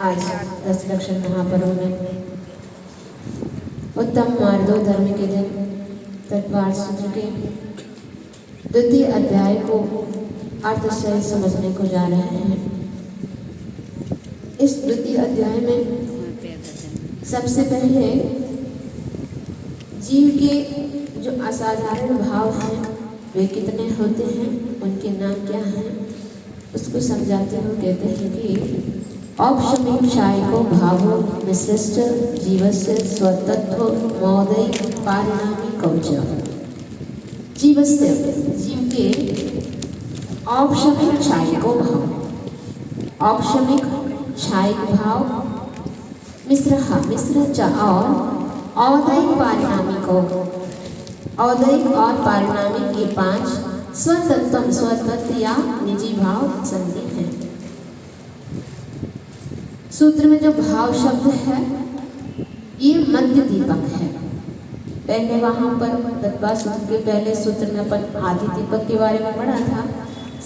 आज 10 लक्षण महापर्व में उत्तम मार्दो धर्म के दिन तत्वार सूत्र के द्वितीय अध्याय को अर्थ सहित समझने को जा रहे हैं। इस द्वितीय अध्याय में सबसे पहले जीव के जो असाधारण भाव हैं वे कितने होते हैं, उनके नाम क्या हैं, उसको समझाते हुए कहते हैं कि औपशमिक्षायको भावो विशिष्ट जीवस्य स्वतत्व मौदय पारिणामिकौ च। जीवस्य जीव के औपशमिक्षायको भाव, औपशमिक क्षायिक भाव मिश्र च और औदैक पारिणामिको, औदैक और पारिणामिक के 5 स्वतत्व या निजी भाव संधि हैं। सूत्र में जो भाव शब्द है ये मध्य दीपक है। पहले वहाँ पर तत्वा सूत्र के पहले सूत्र में अपन आदि दीपक के बारे में पढ़ा था।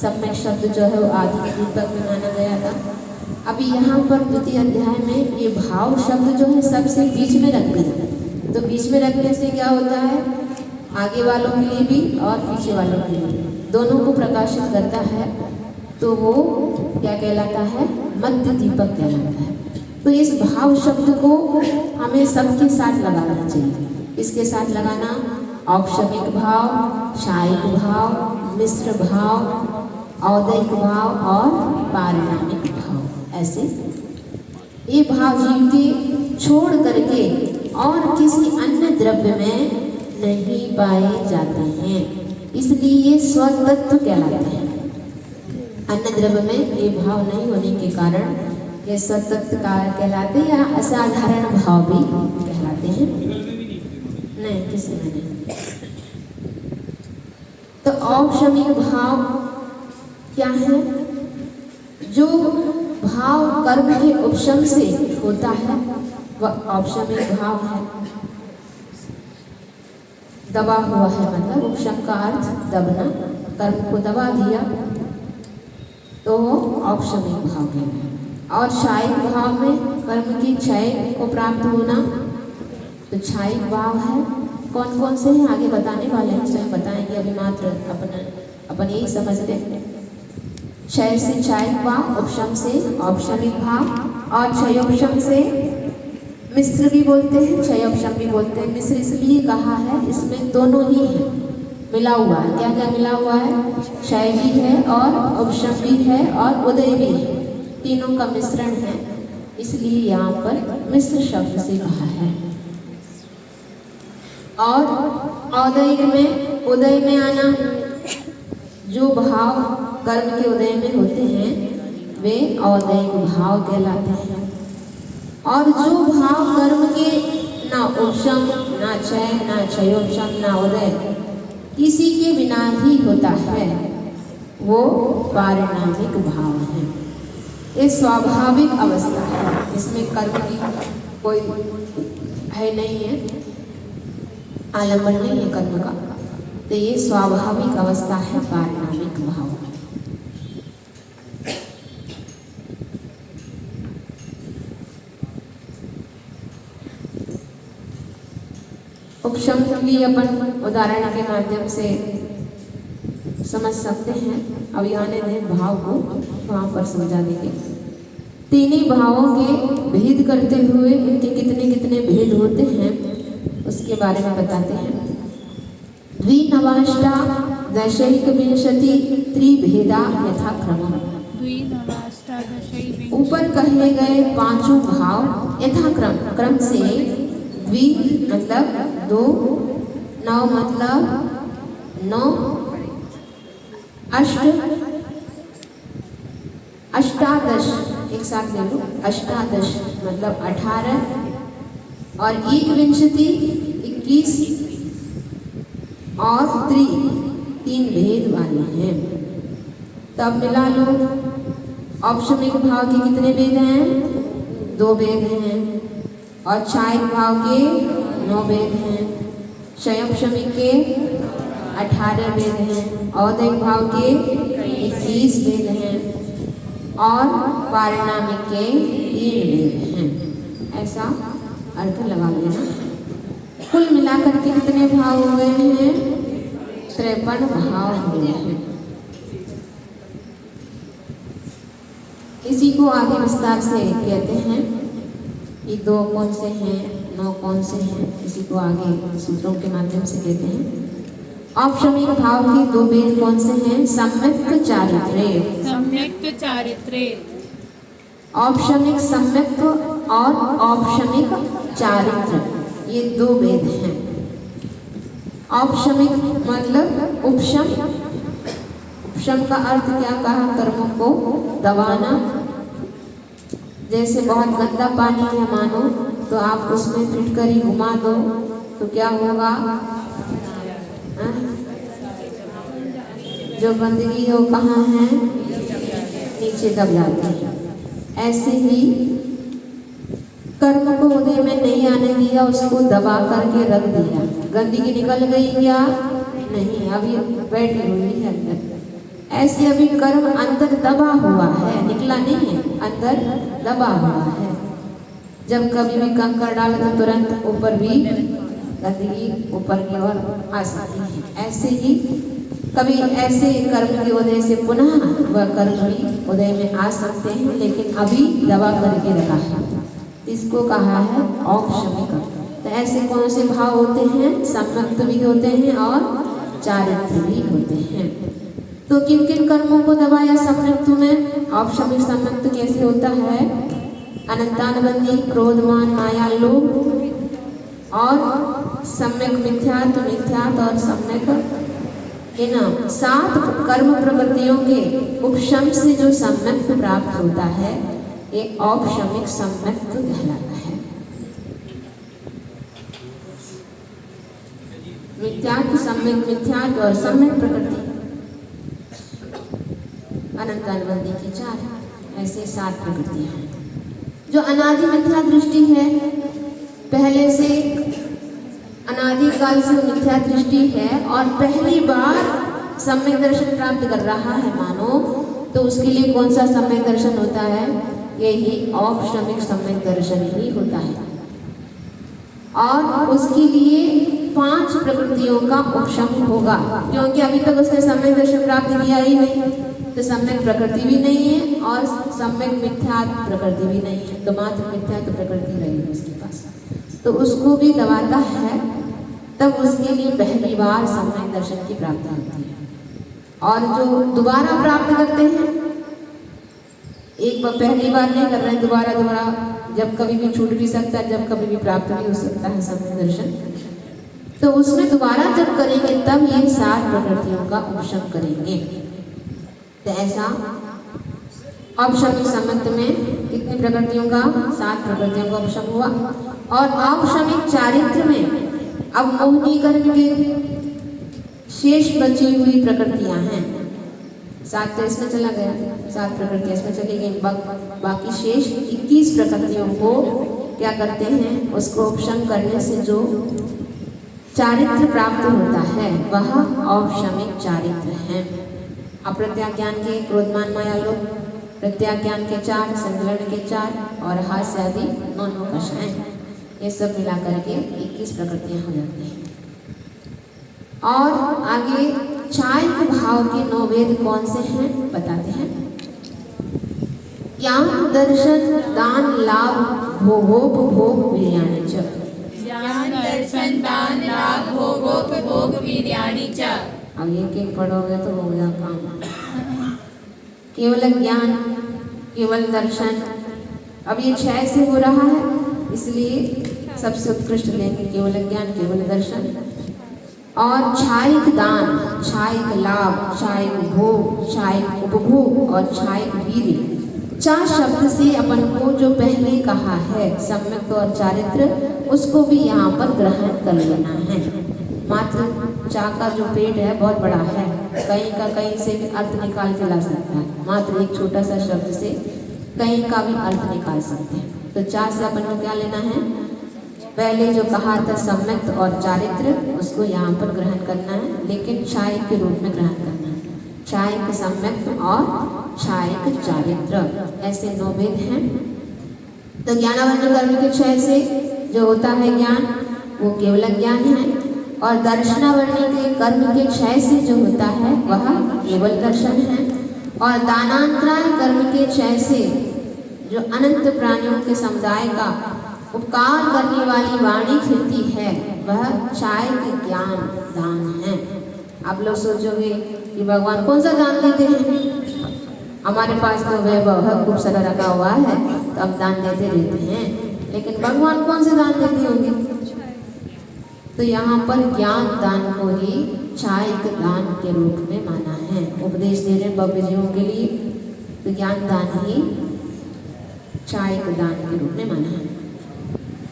सम्यक शब्द जो है वो आदि दीपक में माना गया था। अभी यहाँ पर द्वितीय अध्याय में ये भाव शब्द जो है सबसे बीच में रख दिया। तो बीच में रखने से क्या होता है, आगे वालों के लिए भी और पीछे वालों के लिए दोनों को प्रकाशित करता है, तो वो क्या कहलाता है, मध्य दीपक कहलाता है। तो इस भाव शब्द को हमें सबके साथ लगाना चाहिए। इसके साथ लगाना औपशमिक भाव, क्षायिक भाव, मिश्र भाव, औदैक भाव और पारिणामिक भाव। ऐसे ये भाव जीव के छोड़ करके और किसी अन्य द्रव्य में नहीं पाए जाते हैं, इसलिए ये स्वतत्व कहलाते हैं। अन्य द्रव्य में ये भाव नहीं होने के कारण ये स्वतत्व कहलाते हैं या असाधारण भाव भी कहलाते हैं। नहीं, किसी में नहीं। तो औपशमिक भाव क्या है? जो भाव कर्म के उपशम से होता है वह औपशमिक भाव है। दबा हुआ है, मतलब उपशम का अर्थ दबना, कर्म को दबा दिया तो औपशमिक भाव है। और क्षायिक भाव में कर्म की क्षय को प्राप्त होना, तो क्षायिक भाव है। कौन कौन से हैं आगे बताने वाले हैं, स्वयं बताएंगे। अभी मात्र अपन यही समझ लें। क्षय से क्षायिक भाव, उपशम से औपशमिक भाव और क्षयोपशम से मिश्र भी बोलते हैं, क्षयोपशम भी बोलते हैं। मिश्र इसलिए कहा है, इसमें दोनों ही है, मिला हुआ है। क्या क्या मिला हुआ है? क्षय भी है और उपशम भी है और उदय भी है, तीनों का मिश्रण है, इसलिए यहाँ पर मिश्र शब्द से कहा है। और औदैक में, उदय में आना, जो भाव कर्म के उदय में होते हैं वे औदैक भाव कहलाते हैं। और जो भाव कर्म के ना उपशम, ना क्षय, ना क्षयोपशम, ना उदय, किसी के बिना ही होता है, वो पारिणामिक भाव है। ये स्वाभाविक अवस्था है, इसमें कर्म की कोई है नहीं है, आलम्बन नहीं है कर्म का। तो ये स्वाभाविक अवस्था है पारिणामिक भाव। उपशम की अपन उदाहरण के माध्यम से समझ सकते हैं। अब आने दें भाव को, वहाँ पर समझा देंगे। तीनों भावों के भेद करते हुए इनके कितने कितने भेद होते हैं उसके बारे में बताते हैं। द्विनवाष्टा दशैक विंशति त्रिभेदा यथाक्रम। ऊपर कहे गए 5 भाव यथाक्रम, क्रम से द्वि मतलब 2, नव मतलब 9, अष्टादश, एक साथ ले लो, अष्टादश मतलब 18 और 21 21 और 3 भेद वाले हैं। तब मिला लो। औपशमिक भाव के कितने भेद हैं? 2 भेद हैं। और क्षायिक भाव के 9 भेद हैं। क्षयोपशमिक के 18 भेद हैं। औदैक भाव के 21 भेद हैं। और पारिणामिके 3 वेद हैं। ऐसा अर्थ लगा लेना। कुल मिलाकर के कितने भाव हुए हैं? 53 भाव हुए हैं। इसी को आगे विस्तार से कहते हैं। ये 2 कौन से हैं, 9 कौन से हैं, इसी को आगे सूत्रों के माध्यम से कहते हैं। औपशमिक भाव के 2 वेद कौन से हैं? सम्यक्त चारित्र्य। सम्यक्त चारित्र्य। औपशमिक सम्यक्त और औपशमिक चारित्र, ये 2 वेद हैं। औपशमिक मतलब उपशम। उपशम का अर्थ क्या कहा? कर्मों को दबाना। जैसे बहुत गंदा पानी है मानो, तो आप उसमें फिटकरी घुमा दो तो क्या होगा? जो गंदगी हो कहाँ है? नीचे दब जाती है। ऐसे ही कर्म को उदय में नहीं आने दिया, उसको दबा करके रख दिया। गंदगी निकल गई क्या? नहीं, अभी बैठी हुई है अंदर। ऐसे अभी कर्म अंदर दबा हुआ है, निकला नहीं है, अंदर दबा हुआ है। जब कभी भी कंकड़ डाले तो तुरंत ऊपर भी गंदगी ऊपर की ओर आ सकती है। ऐसे ही कभी ऐसे कर्म की वजह से पुनः वह कर्म भी उदय में आ सकते हैं, लेकिन अभी दबा करके रखा है। इसको कहा है औपशमिक। तो ऐसे कौन से भाव होते हैं? सम्यक्त भी होते हैं और चारित्र भी होते हैं। तो किन किन कर्मों को दबाया सम्यक्त में? औपशमिक सम्यक्त कैसे होता है? अनंतानुबंधी, क्रोधमान, माया, लोभ और सम्यक मिथ्यात्व, मिथ्यात्व और सम्यक, इन 7 कर्म प्रवृत्तियों के उपशम से जो सम्यक्त प्राप्त होता है, ये औपशमिक सम्यक्त कहलाता है। मिथ्यात्व, सम्यक मिथ्यात्व और सम्यक प्रकृति, अनंत अनुबंधी की 4, ऐसे 7 प्रकृतियां हैं। जो अनादि मिथ्या दृष्टि है, पहले से अनादि काल से मिथ्या दृष्टि है और पहली बार सम्यक दर्शन प्राप्त कर रहा है मानो, तो उसके लिए कौन सा सम्यक दर्शन होता है? यही औपशमिक सम्यक दर्शन ही होता है। और उसके लिए 5 प्रकृतियों का उपशम होगा, क्योंकि अभी तक उसने सम्यक दर्शन प्राप्त किया ही नहीं, तो सम्यक प्रकृति भी नहीं है और सम्यक मिथ्यात्व प्रकृति भी नहीं है, तो मात्र मिथ्यात्व प्रकृति रहेगी उसके पास। तो उसको भी दबाता है, तब उसके लिए पहली बार सम्यक दर्शन की प्राप्ति होती है। और जो दोबारा प्राप्त करते हैं, एक बार पहली बार नहीं कर रहे हैं, दोबारा जब कभी भी छूट भी सकता है, जब कभी भी प्राप्त भी हो सकता है सम्यक दर्शन, तो उसमें दोबारा जब करेंगे तब ये 7 प्रकृतियों का उपशम करेंगे। तो ऐसा औपशमिक सम्यक्त में कितनी प्रकृतियों का? 7 प्रकृतियों का उपशम हुआ। और औपशमिक चारित्र में अब मोहिनी कर्म के शेष बची हुई प्रकृतियां हैं। 7 तो इसमें चला गया, 7 प्रकृतियां इसमें चली गई, बाकी शेष 21 प्रकृतियों को क्या करते हैं? उसको उपशम करने से जो चारित्र प्राप्त होता है वह औपशमिक चारित्र है। अप्रत्याज्ञान के क्रोधमान, माया, लोभ, प्रत्याज्ञान के 4, संकलन के 4 और हास्य आदि 9 कषाय, ये सब मिलाकर के 21 प्रकृतियां हो जाती हैं। और आगे चाय भाव के 9 वेद कौन से हैं बताते हैं। ज्ञान, दर्शन, दान, लाभ, भोगोपभोग, वीर्याणि च। ज्ञान, दर्शन, दान, लाभ, भोगोपभोग, वीर्याणि च। अब एक पढ़ोगे तो हो गया काम। केवल ज्ञान, केवल दर्शन, अब ये 6 से हो रहा है, इसलिए सबसे उत्कृष्ट लेंगे केवल ज्ञान, केवल दर्शन। और छायिक दान, छायिक लाभ, छायिक भोग, छायिक उपभोग और छायिक वीर्य, 4 शब्द से अपन को जो पहले कहा है सम्यक्त और चारित्र, उसको भी यहाँ पर ग्रहण कर लेना है। मात्र चा का जो पेट है बहुत बड़ा है, कहीं का कहीं से भी अर्थ निकाल के ला सकता है। मात्र एक छोटा सा शब्द से कहीं का भी अर्थ निकाल सकते हैं। तो चा से अपन को क्या लेना है? पहले जो कहा था सम्यक्त और चारित्र, उसको यहाँ पर ग्रहण करना है, लेकिन छायिक के रूप में ग्रहण करना है। छायिक, सम्यक्त और क्षायक चारित्र, ऐसे 9 वेद हैं। तो ज्ञानावर्ण कर्म के क्षय से जो होता है ज्ञान, वो केवल ज्ञान है, और दर्शनावर्ण के कर्म के क्षय से जो होता है वह केवल दर्शन है, और दानांतराय कर्म के क्षय से जो अनंत प्राणियों के समुदाय का उपकार करने वाली वाणी खिलती है वह क्षायक ज्ञान दान है। आप लोग सोचोगे कि भगवान कौन सा दान देते हैं, हमारे पास तो वैभव है, खूब सारा रखा हुआ है, तो अब दान देते रहते हैं, लेकिन भगवान कौन से दान देते होंगे? तो यहाँ पर ज्ञान दान को ही क्षायक दान के रूप में माना है। उपदेश दे रहे भव्य जीवों के लिए, तो ज्ञान दान ही क्षायक दान के रूप में माना है।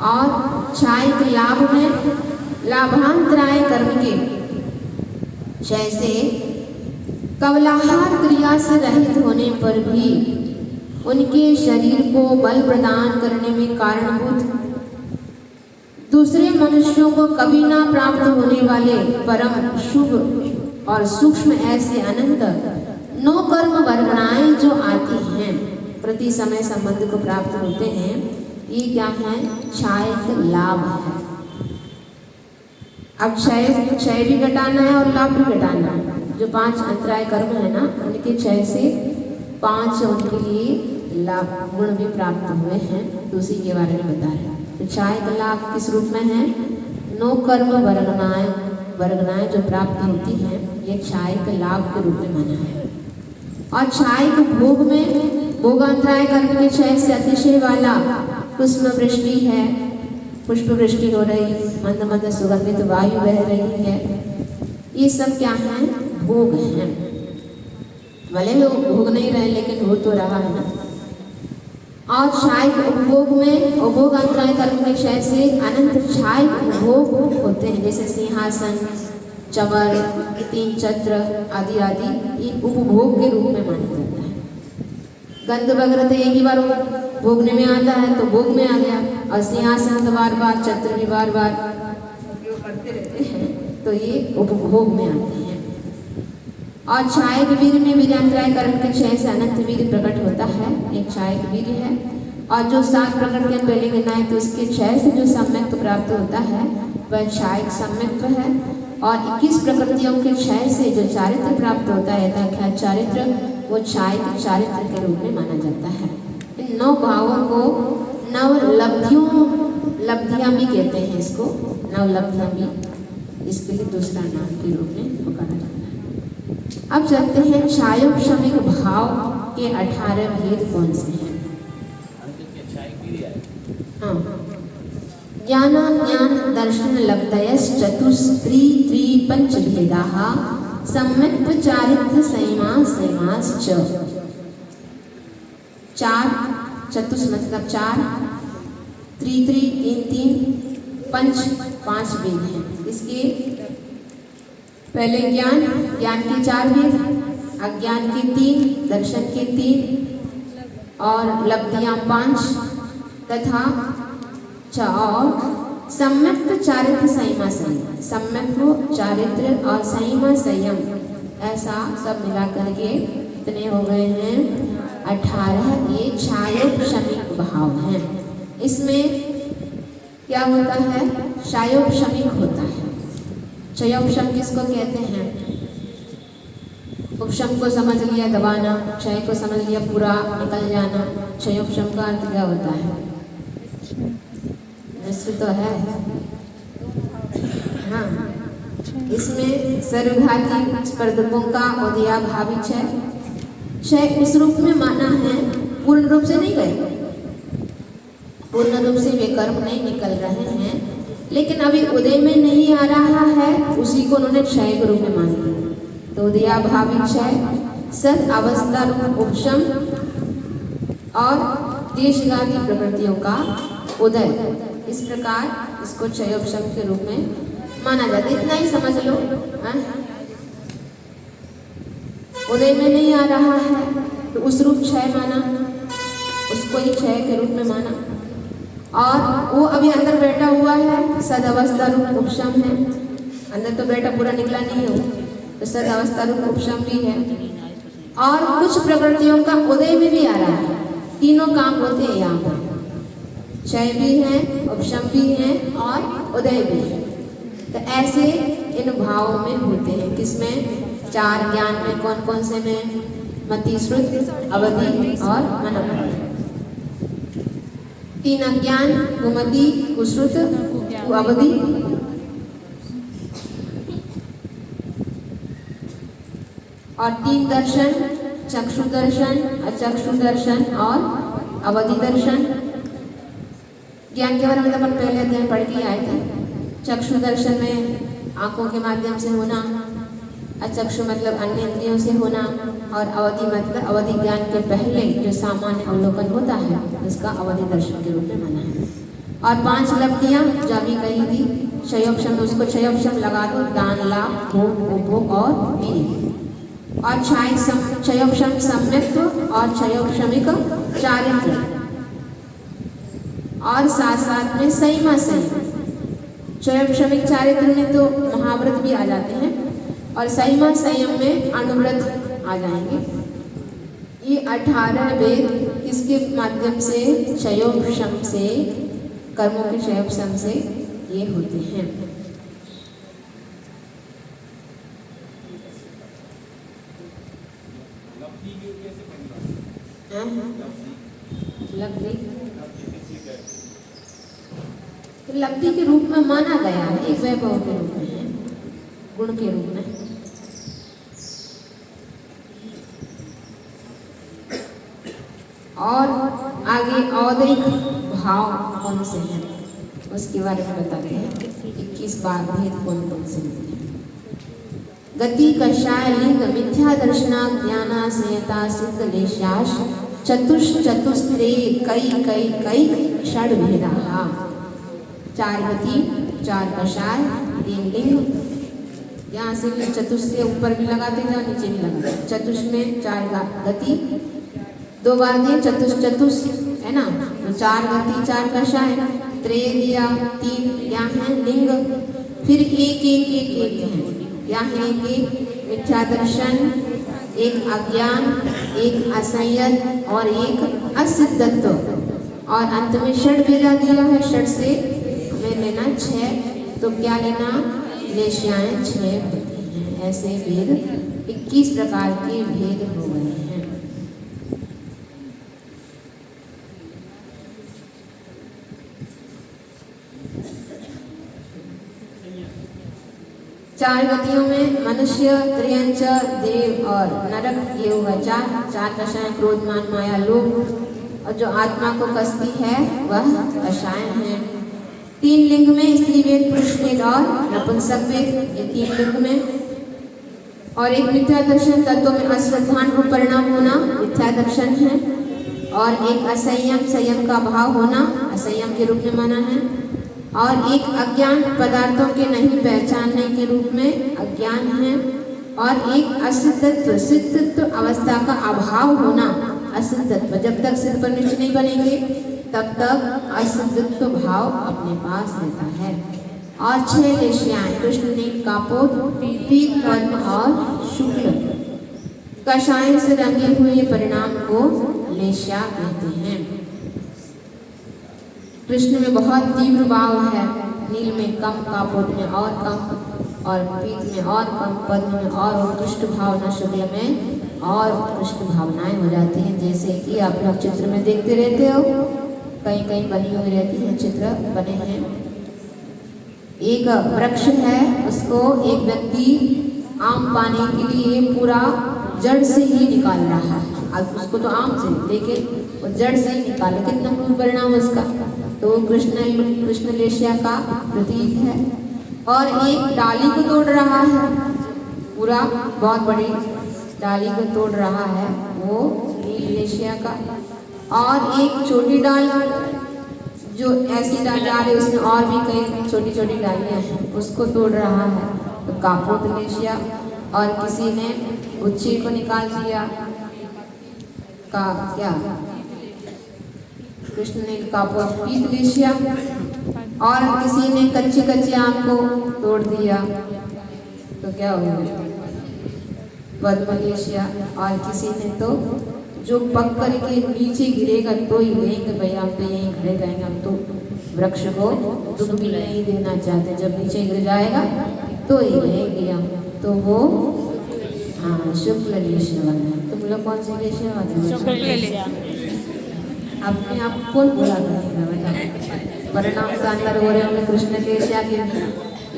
और क्षायक लाभ में लाभांतराय कर्म के क्षय से कवलाहार क्रिया से रहित होने पर भी उनके शरीर को बल प्रदान करने में कारणभूत दूसरे मनुष्यों को कभी ना प्राप्त होने वाले परम शुभ और सूक्ष्म ऐसे अनंत 9 कर्म वर्गणाएं जो आती हैं, प्रति समय संबंध को प्राप्त होते हैं, ये क्या है? क्षायक लाभ है। अब क्षय भी घटाना है और लाभ भी घटाना है। जो 5 अंतराय कर्म है ना, उनके क्षय से 5 उनके लिए लाभ गुण भी प्राप्त हुए हैं, तो उसी के बारे में बता रहे हैं। तो क्षायक लाभ किस रूप में है? 9 कर्म वर्गनाएं जो प्राप्त होती हैं, ये क्षायक लाभ के रूप में माना है। और क्षायक भोग में भोगांतराय कर्म के क्षय से अतिशय वाला पुष्प वृष्टि है, पुष्प वृष्टि हो रही, मंद मंद सुगंधित वायु बह रही है, ये सब क्या है? भोग है। भले वो भोग नहीं रहे लेकिन हो तो रहा है ना। और क्षायक उपभोग में उपभोग अंतराय कर्म के क्षय से अनंत क्षायक उपभोग होते हैं, जैसे सिंहासन, चवर, 3 छत्र आदि आदि, ये उपभोग के रूप में माना जाता है। गंध वगैरह तो एक ही बार भोगने में आता है तो भोग में आ गया, और सिंहासन तो बार बार, छत्र भी बार बार उपयोग करते रहते हैं, तो ये उपभोग में आते हैं। और क्षायक वीर में वीर्यांतराय कर्म के क्षय से अनंत वीर प्रकट होता है, एक क्षायक वीर है। और जो 7 प्रकट के पहले गिनाए, तो इसके क्षय से जो सम्यक्त प्राप्त होता है वह क्षायक सम्यक्त है। और 21 प्रकृतियों के क्षय से जो चारित्र प्राप्त होता है, यथाख्या चारित्र, वो क्षायक चारित्र के रूप में माना जाता है। इन 9 भावों को 9 लब्धियां भी कहते हैं, इसको 9 लब्धियां भी, इसके लिए दूसरा नाम के रूप में पुकारा जाता है। अब चलते हैं क्षायोपशमिक भाव के 18 भेद कौन से हैं? हाँ, ज्ञान दर्शन लब्धयश्चतुस्त्री पंच भेदाः सम्यक् चारित्र संयमाश्च। 4 चतुष मतलब 4, 3 पंच 5 भेद हैं। इसके पहले ज्ञान के 4 भेद, अज्ञान के 3, दर्शन के 3 और लब्धियां 5 तथा और सम्यक्त चारित्र संयमा संयम, सम्यक चारित्र और संयमा संयम, ऐसा सब मिला करके कितने हो गए हैं? 18। ये क्षायोपशमिक भाव हैं। इसमें क्या होता है? क्षायोपशमिक होता है। क्षयोपशम किसको कहते हैं? उपशम को समझ लिया दबाना, क्षय को समझ लिया पूरा निकल जाना। क्षयोपशम का अर्थ क्या होता है? मिश्र तो है, हाँ। इसमें सर्वघाती स्पर्धकों का उदया भावी क्षय उस रूप में माना है, पूर्ण रूप से नहीं गए, पूर्ण रूप से वे कर्म नहीं निकल रहे हैं, लेकिन अभी उदय में नहीं आ रहा है, उसी को उन्होंने क्षय के रूप में मान लिया। तो उदयाभावी क्षय, सत अवस्था रूप उपशम और देशघाती प्रकृतियों का उदय, इस प्रकार इसको क्षयोपशम के रूप में माना जाता है। इतना ही समझ लो, उदय में नहीं आ रहा है तो उस रूप क्षय माना, उसको ही क्षय के रूप में माना। और वो अभी अंदर बैठा हुआ है, सद अवस्था रूप उपशम है, अंदर तो बैठा पूरा निकला नहीं हो, तो सद अवस्था रूप उपशम भी है। और कुछ प्रकृतियों का उदय में भी आ रहा है। तीनों काम होते हैं यहाँ पर, क्षय भी है, उपशम भी है और उदय भी है। तो ऐसे इन भावों में होते हैं। किसमें? चार ज्ञान में। कौन कौन से में? मति, श्रुति, अवधि और मनोमति। तीन अज्ञान, कुमति, कुश्रुत, कुअवधि। और तीन दर्शन, चक्षु दर्शन, अचक्षु दर्शन और अवधि दर्शन। ज्ञान के बारे में अपन पहले अध्ययन पढ़ के आए थे। चक्षु दर्शन में आंखों के माध्यम से होना, अचक्षु मतलब अन्य इंद्रियों से होना, और अवधि मतलब अवधि ज्ञान के पहले जो सामान्य अवलोकन होता है इसका अवधि दर्शन के रूप में माना है। और पांच लब्धियां जो अभी कही थी, क्षयोपशम, उसको क्षयोपशम लगा दो, दान, लाभ, भोग, उपभोग और वीर्य। और क्षयोपशम सम्यक्त्व और क्षयोपशमिक चारित्र, और साथ साथ में संयमा संयम। क्षयोपशमिक चारित्र में तो महाव्रत भी आ जाते हैं और संयमा संयम में अनुव्रत आ जाएंगे। ये 18 वेद किसके माध्यम से? क्षयोपशम से, कर्मों के क्षयोपशम से ये होते हैं। लब्धि के रूप में माना गया है, एक वैभव के रूप में है, गुण के रूप में। और आगे औदैहिक भाव कौन से हैं उसके बारे में बताते हैं। 21 बार भेद कौन कौन से हैं। गति, कषाय, लिंग, मिथ्या दर्शना, ज्ञाना, संयता, सिद्ध, लेशाश, चतुस्त्रे, कई कई कई षड भेदा। चार गति, चार कषाय, 3 लिंग। यहाँ से चतुष्ट ऊपर भी लगाते जाओ, नीचे भी लगाते। चतुष्ट में 4 गति, 2 बार दिए चतुष्ट है ना, तो 4 गति 4 कषाय, त्रय दिया 3, यहाँ है लिंग। फिर एक है, यहाँ है एक मिथ्या दर्शन, एक अज्ञान, एक असंयत और एक असिद्धत्व। और अंत में षड भेदा दिया है। षड से हमें लेना 6, तो क्या लेना? लेशियाएं 6 होती हैं। ऐसे भेद 21 प्रकार के भेद हो गए हैं। चार गतियों में मनुष्य, त्रियंच, देव और नरक ये होगा 4 कषाय, क्रोध, मान, माया, लोभ। और जो आत्मा को कसती है वह कषाय है। 3 लिंग में स्त्री वेद, पुरुष वेद और नपुंसक वेद, ये 3 लिंग में। और एक मिथ्या दर्शन, तत्व में अश्रद्धान रूप परिणाम होना मिथ्या दर्शन है। और एक असंयम, संयम का भाव होना असंयम के रूप में माना है। और एक अज्ञान, पदार्थों के नहीं पहचानने के रूप में अज्ञान है। और एक असिद्धत्व, सिद्धत्व अवस्था का अभाव होना असिद्धत्व। जब तक सिद्ध पर निश्चय नहीं बनेंगे तब तक असिद्धत्व भाव अपने पास रहता है। और 6 लेशियाएं, कृष्ण ने कापोत, पीत, पद्म और शुक्ल कषाय से रंगे हुए परिणाम को लेशिया कहते हैं। कृष्ण में बहुत तीव्र भाव है, नील में कम, कापोत में और कम, और पीत में और कम, पद्म में और उत्कृष्ट भावना, शुक्ल में और उत्कृष्ट भावनाएं हो जाती हैं। जैसे कि आप लोग चित्र में देखते रहते हो, कहीं कहीं बनी हुई रहती हैं, चित्र बने हैं। एक वृक्ष है, उसको एक व्यक्ति आम पाने के लिए पूरा जड़ से ही निकाल रहा है। अब उसको तो आम से, लेकिन वो जड़ से ही निकाले, कितना क्रूर परिणाम उसका। तो कृष्ण लेशिया का प्रतीक है। और एक डाली को तोड़ रहा है, पूरा बहुत बड़ी डाली को तोड़ रहा है, वो लेशिया का। और एक छोटी डाल जो ऐसी डाल आ रही, उसमें और भी कई छोटी छोटी डालियाँ हैं, उसको तोड़ रहा है, तो कापोत लेशिया। और किसी ने गुच्छी को निकाल दिया का क्या, कृष्ण ने कापोत पीत लेशिया। और किसी ने कच्चे आम को तोड़ दिया तो क्या हो गया, पद्मलेशिया, और किसी ने तो जो पक करके नीचे गिरेगा तो ही लेंगे, भाई हम तो यहीं खड़े रहेंगे, हम तो वृक्ष को दुख भी नहीं देना चाहते, जब नीचे गिर जाएगा तो ही लेंगे हम। तो वो हाँ शुक्ल लेशिया वाला है। तुम लोग कौन सी लेशिया वाले हो? अपने आप कौन बोला करेगा बताओ? परिणाम का अंदर हो रहे होंगे कृष्ण लेशिया के,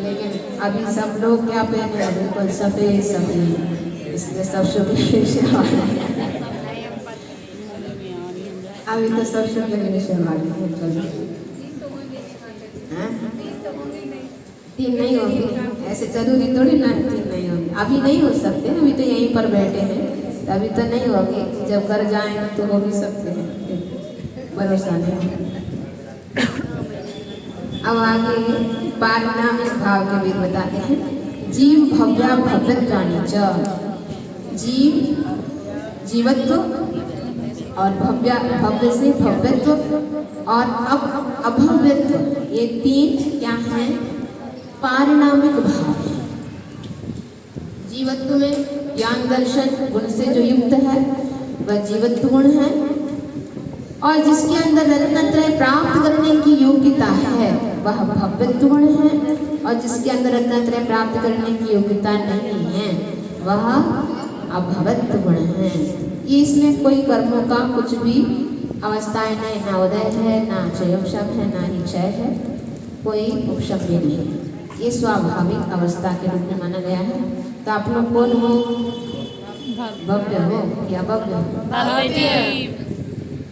लेकिन अभी सब लोग क्या पहने हैं? बिल्कुल सफेद सफेद, इसलिए सब शुक्ल लेशिया वाले। अभी तो सब शुक्ल लेशिया वाले हैं। तीन नहीं होंगे, ऐसे जरूरी थोड़ी ना तीन नहीं होंगे। अभी नहीं हो सकते, अभी तो यहीं पर बैठे हैं, अभी तो नहीं होंगे, जब घर जाएंगे तो हो भी सकते हैं, भरोसा नहीं। अब आगे पारिणामिक भाव के वेद बताते हैं। जीव भव्या भव्यत्वानि च, जीव जीवत्व और भव्य से भव्यत्व और अभव्यत्व, ये तीन क्या हैं? पारिणामिक भाव है। जीवत्व में ज्ञान दर्शन गुण से जो युक्त है वह जीवत्व गुण है, और जिसके अंदर रत्नत्रय प्राप्त करने की योग्यता है वह भव्यत्व गुण है, और जिसके अंदर रत्नत्रय प्राप्त करने की योग्यता नहीं है वह अभवत्व गुण है। ये इसमें कोई कर्मों का कुछ भी अवस्थाएं नहीं, ना उदय है, ना क्षयोपशम है, ना ही क्षय है, कोई उपशम भी नहीं, ये स्वाभाविक अवस्था के रूप में माना गया है। तो आप लोग कौन हो? भव्य हो या भव्य?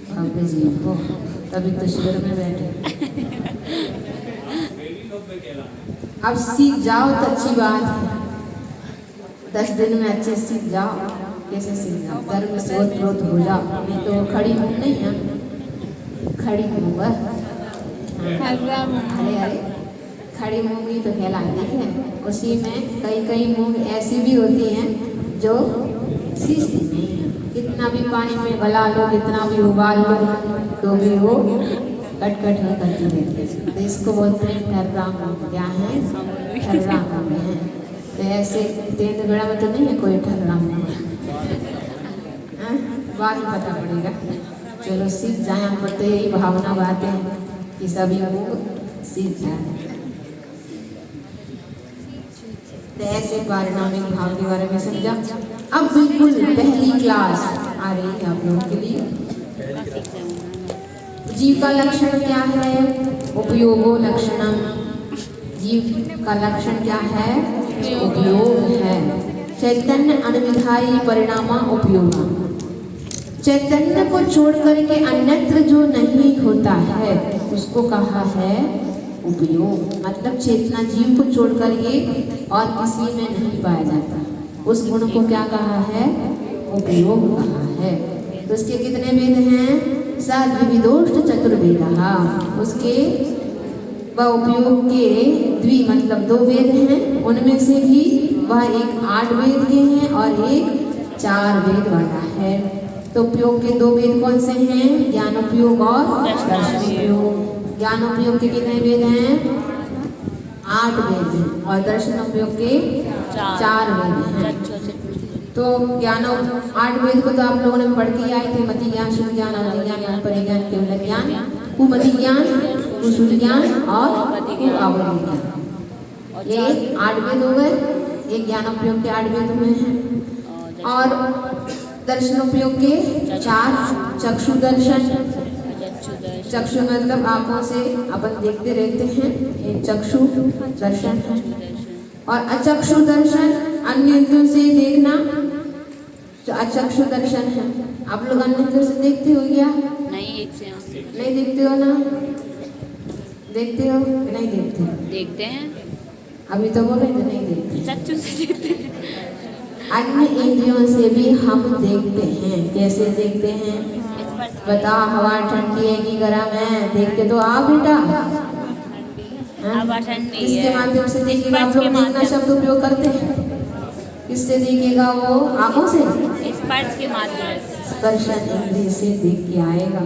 भव्य जीव हो, तभी तो शिविर में बैठे। अब सीख जाओ तो अच्छी बात है, 10 दिन में अच्छे सीख जाओ। कैसे सीख जाओ? धर्म से ओतप्रोत हो जाओ, नहीं तो खड़ी हूँ नहीं है, खड़ी हूँ अरे अरे खड़ी मूंगी तो कहलाती है। उसी में कई मूंग ऐसी भी होती हैं जो सीखती नहीं है, कितना भी पानी में गला लो, कितना भी उबाल लो, तो भी वो कटकट ही करती रहती है। तो इसको बोलते हैं ठर्रा मूंग। क्या है? ठर्रा मूंग है। तो ऐसे तेंदुगढ़ा में तो नहीं है कोई ठर्रा मूंग, बाद में पता पड़ेगा। चलो सीख जाए, हम तो यही भावना बातें हैं कि सभी मूंग सीख जाए। तो ऐसे पारिणामिक भाव के बारे में समझा। अब बिल्कुल पहली क्लास आ रही है आप लोगों के लिए। जीव का लक्षण क्या है? उपयोगो लक्षणम। जीव का लक्षण क्या है? उपयोग है। चैतन्य अनविधायी परिणामा उपयोगा। चैतन्य को छोड़ करके अन्यत्र जो नहीं होता है उसको कहा है उपयोग। मतलब चेतना जीव को छोड़ करके और किसी में नहीं पाया जाता, उस गुण को क्या कहा है? उपयोग कहा है। तो उसके कितने वेद हैं? सद्विविधोष्ट चतुर्वेदा। उसके वह उपयोग के द्वि मतलब 2 वेद हैं, उनमें से भी वह एक 8 वेद के हैं और एक 4 वेद वाला है। तो उपयोग के 2 वेद कौन से हैं? ज्ञान उपयोग और दर्शन उपयोग। ज्ञान उपयोग के कितने वेद हैं? 8 वेद हैं, और दर्शन उपयोग के 4 वेद हैं। तो ज्ञान 8 वेद को तो आप लोगों ने पढ़ के आए थे। मति ज्ञान, शुद्ध ज्ञान, अवधि ज्ञान, परिज्ञान, केवल ज्ञान, कुमति ज्ञान, कुशुद्ध ज्ञान और कुअवधि ज्ञान। ये 8 वेद हो गए। एक ज्ञान उपयोग के 8 वेद में हैं, और दर्शन उपयोग के 4। चक्षु दर्शन, चक्षु मतलब आंखों से अपन देखते रहते हैं, ये चक्षु दर्शन है। और अचक्षु दर्शन अन्य इंद्रियों से देखना, जो अचक्षु दर्शन है। आप लोग अन्य इंद्रियों से देखते हो क्या? नहीं देखते हो ना? देखते हो कि नहीं देखते? देखते हैं। अभी तो बोले तो नहीं देखते। चक्षु से देखते हैं। अन्य इंद्रियों से भी हम देखते हैं। कैसे देखते हैं? बता, हवा ठंडी है कि गर्म है? देखते तो आप बेटा। किसके माध्यम से देखेगा? आप लोग देखना शब्द उपयोग करते हैं, किससे देखेगा? वो आंखों से, स्पर्श के माध्यम से। स्पर्शन इंद्रिय से देख के आएगा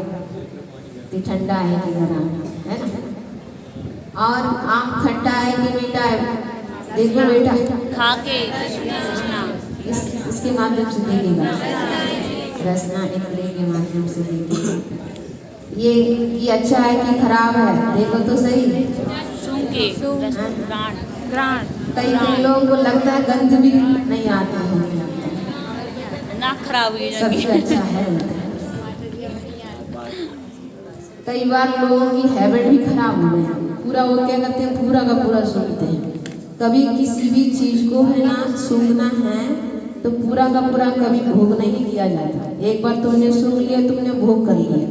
कि ठंडा है कि गर्म है ना। और आम खट्टा है कि मीठा है? देखो बेटा, खा के इसके माध्यम से देखेगा, रसना इंद्रिय के माध्यम से देखेगा। ये अच्छा है कि खराब है, देखो तो सही। सूंघ के घ्राण घ्राण कई लोगों को लगता है गंध भी नहीं आती है, नाक खराब हुई सबसे अच्छा है। कई बार लोगों की हैबिट भी खराब हो गई है, पूरा वो क्या करते हैं, पूरा का पूरा सूंघते हैं। कभी किसी भी चीज को है ना सूंघना है तो पूरा का पूरा कभी भोग नहीं किया जाता। एक बार तुमने सूंघ लिया, तुमने भोग कर लिया,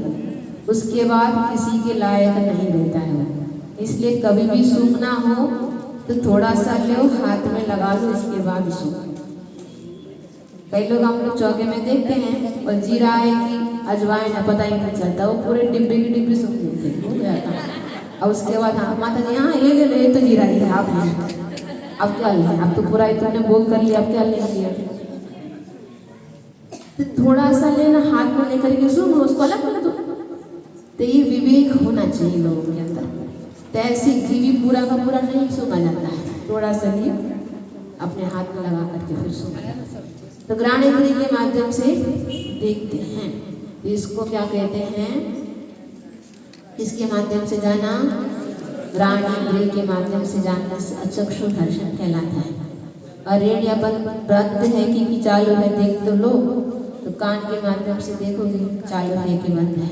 उसके बाद किसी के लायक नहीं रहता है। इसलिए कभी भी सूंघना हो तो थोड़ा सा लो, हाथ में लगा लो, इसके बाद सूंघो। कई लोग हम लोग चौके में देखते हैं और जीरा है कि अजवाइन है, पता ही नहीं चलता, वो पूरे डिब्बे की डिब्बी सूंघ लेते हैं, हो जाता। और उसके बाद हाँ माता जी हाँ ये ले लो, ये तो जीरा ही है, आप अब क्या लें, अब तो पूरा ही तुमने भोग कर लिया, अब क्या लेंगे। तो थोड़ा सा लेना, हाथ में लेकर के सूंघो, उसको अलग कर दो। तो ये विवेक होना चाहिए लोगों के अंदर। तो ऐसे घी भी पूरा का पूरा नहीं सूंघा जाता है, थोड़ा सा लिए अपने हाथ में लगा करके फिर सूंघा। तो घ्राण इंद्रिय के माध्यम से देखते हैं, तो इसको क्या कहते हैं, इसके माध्यम से जाना, घ्राण इंद्रिय के माध्यम से जानने से अचक्षु दर्शन कहलाता है। और रेडियापन व्रत है कि चालू है देख तो लो, तो कान के माध्यम से देखोगे चालू है कि बंद है।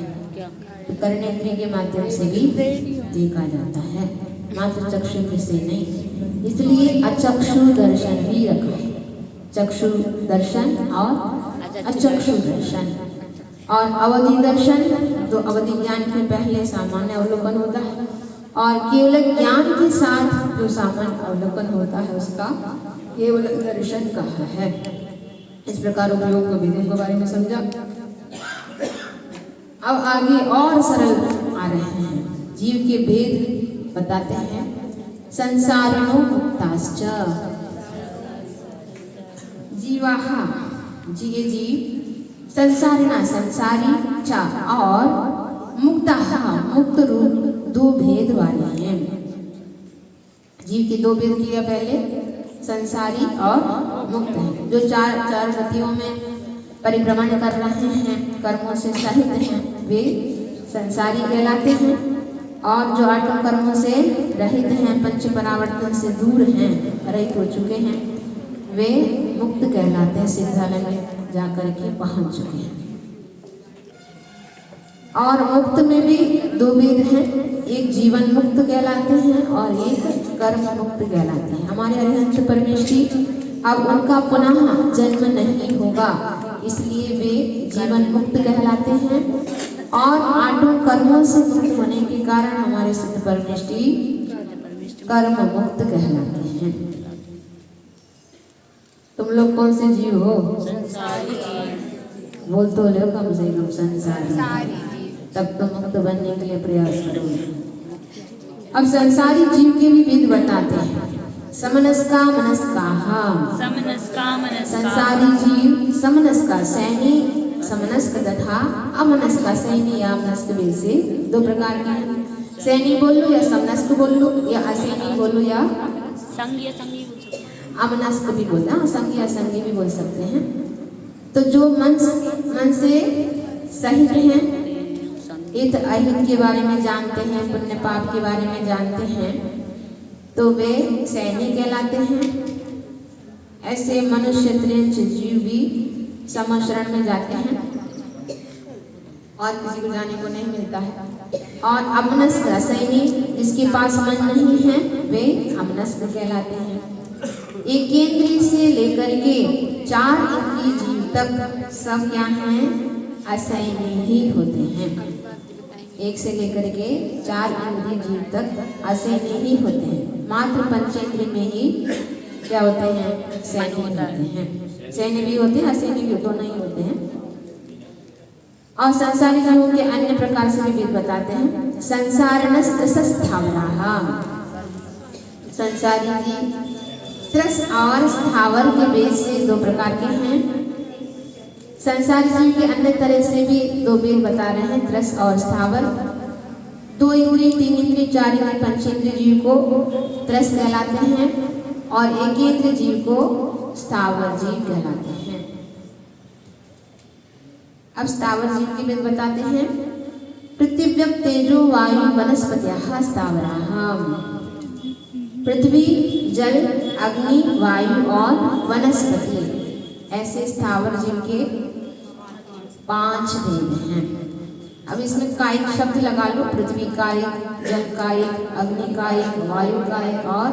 तो कर्णेंद्रिय के माध्यम से भी देखा जाता है, मात्र चक्षु से नहीं। इसलिए अचक्षु दर्शन भी रखा है, चक्षु दर्शन और अचक्षु दर्शन। और अवधि दर्शन तो अवधि ज्ञान के पहले सामान्य अवलोकन होता है, और केवल ज्ञान के साथ जो सामान्य अवलोकन होता है उसका केवल दर्शन कहा है। इस प्रकार उपयोग को विधियों के बारे में समझा। अब आगे और सरल आ रहे हैं, जीव के भेद बताते हैं। संसारिणो मुक्ताश्च, जीवाहा जिये जीव, संसारिणा संसारी, चा और मुक्ताहा मुक्त रूप, दो भेद वाले हैं। जीव के दो भेद किया पहले, संसारी और मुक्त है। जो चार गतियों में परिभ्रमण कर रहे हैं, कर्मों से सहित हैं, वे संसारी कहलाते हैं। और जो आठों कर्मों से रहित हैं, पंच परावर्तन से दूर हैं, रहित हो चुके हैं, वे मुक्त कहलाते हैं, सिद्धालय में जाकर के पहुंच चुके हैं। और मुक्त में भी दो भेद हैं, एक जीवन मुक्त कहलाते हैं और एक कर्म मुक्त कहलाते हैं। हमारे अरिहंत परमेश्वरी अब उनका पुनः जन्म नहीं होगा, इसलिए वे जीवन मुक्त कहलाते हैं। और आठों कर्मों से मुक्त होने के कारण हमारे सिद्ध परमेश्वरी कर्म मुक्त कहलाते हैं। तुम लोग कौन से जीव हो? संसारी। बोल तो लो कम से कम संसारी, तब तो मुक्त बनने के लिए प्रयास करो। अब संसारी जीव के भी विध बताते हैं। समनस्का मनस्काहा, संसारी जीव समनस्का सैनी, समनस्क तथा अमनस्का सैनी या मनस्क में से दो प्रकार के हैं। सैनी बोल लो या समनस्क बोल लो या असैनी बोल लो या संगी अमनस्क भी बोलना, संगी या संगी भी बोल सकते हैं। तो जो मन से सहित हैं, हित अहित के बारे में जानते हैं, पुण्य पाप के बारे में जानते हैं, तो वे सैनी कहलाते हैं। ऐसे मनुष्य त्रिंच जीव भी समशरण में जाते हैं और किसी को जाने को नहीं मिलता है। और अमनस्क असैनी, जिसके पास मन नहीं है, वे अमनस्क कहलाते हैं। एक इंद्रिय से लेकर के 4 इंद्रिय जीव तक सब क्या हैं? असैनी ही होते हैं। एक से लेकर के 4 इंद्रिय जीव तक असैनी ही होते हैं। मात्र पंचेंद्रिय में ही क्या होते हैं? सैनी होते हैं। सैनी भी होते हैं, असैनी भी दोनों ही होते हैं। और संसारी जीवों के अन्य प्रकार से भी वेद बताते हैं। संसारणस्थावराः, संसारी जीव त्रस और स्थावर के भेद से 2 प्रकार के हैं। संसारी जीव के अन्य तरह से भी 2 भेद बता रहे हैं, त्रस और स्थावर। 2 इंद्रिय, 3 इंद्रिय, 4 इंद्रिय, पंचेंद्रिय जीव को त्रस कहलाते हैं और 1 इंद्रिय जीव को स्थावर जीव कहलाते हैं। अब स्थावर जीव की वेद बताते हैं। पृथिव्यम तेजो वायु वनस्पत्याः स्थावराः। पृथ्वी, जल, अग्नि, वायु और वनस्पति, ऐसे स्थावर जीव के 5 वेद हैं। अब इसमें कायिक शब्द लगा लो। पृथ्वी कायिक, जल कायिक, अग्नि कायिक, वायु कायिक और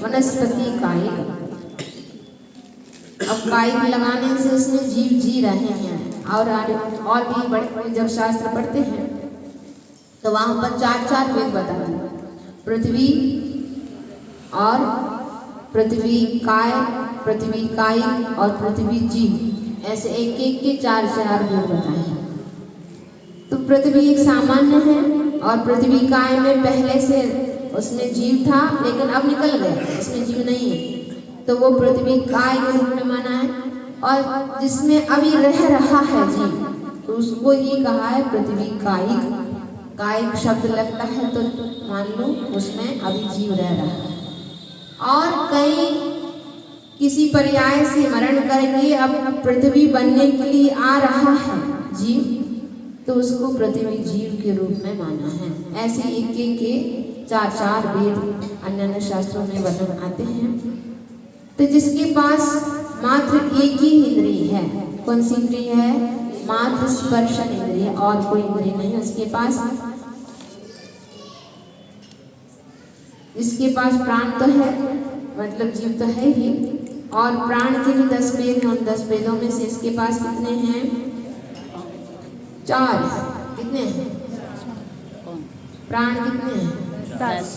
वनस्पति कायिक। अब कायिक लगाने से इसमें जीव जी रहे हैं। और भी बड़े जब शास्त्र पढ़ते हैं तो वहां पर 4 वेद बताते हैं। पृथ्वी और पृथ्वी काय, पृथ्वी कायिक और पृथ्वी जीव, ऐसे एक एक के 4 वेद बताए हैं। तो पृथ्वी एक सामान्य है और पृथ्वी काय में पहले से उसमें जीव था, लेकिन अब निकल गया, इसमें जीव नहीं है, तो वो पृथ्वी काय के रूप में माना है। और जिसमें अभी रह रहा है जीव, तो उसको ही कहा है पृथ्वी कायिक। कायिक शब्द लगता है तो मान लो उसमें अभी जीव रह रहा है। और कई किसी पर्याय से मरण करके अब पृथ्वी बनने के लिए आ रहा है जीव, तो उसको पृथ्वी जीव के रूप में माना है। ऐसे एक एक के 4 वेद अन्य शास्त्रों में वर्णन आते हैं। तो जिसके पास मात्र एक ही इंद्रिय है, कौन सी इंद्रिय है? मात्र स्पर्शन इंद्रिय, और कोई इंद्रिय नहीं उसके पास। इसके पास प्राण तो है, मतलब जीव तो है ही, और प्राण के भी 10 वेद हैं। उन 10 वेदों में से इसके पास कितने हैं? 4। कितने हैं? प्राण कितने हैं? 10।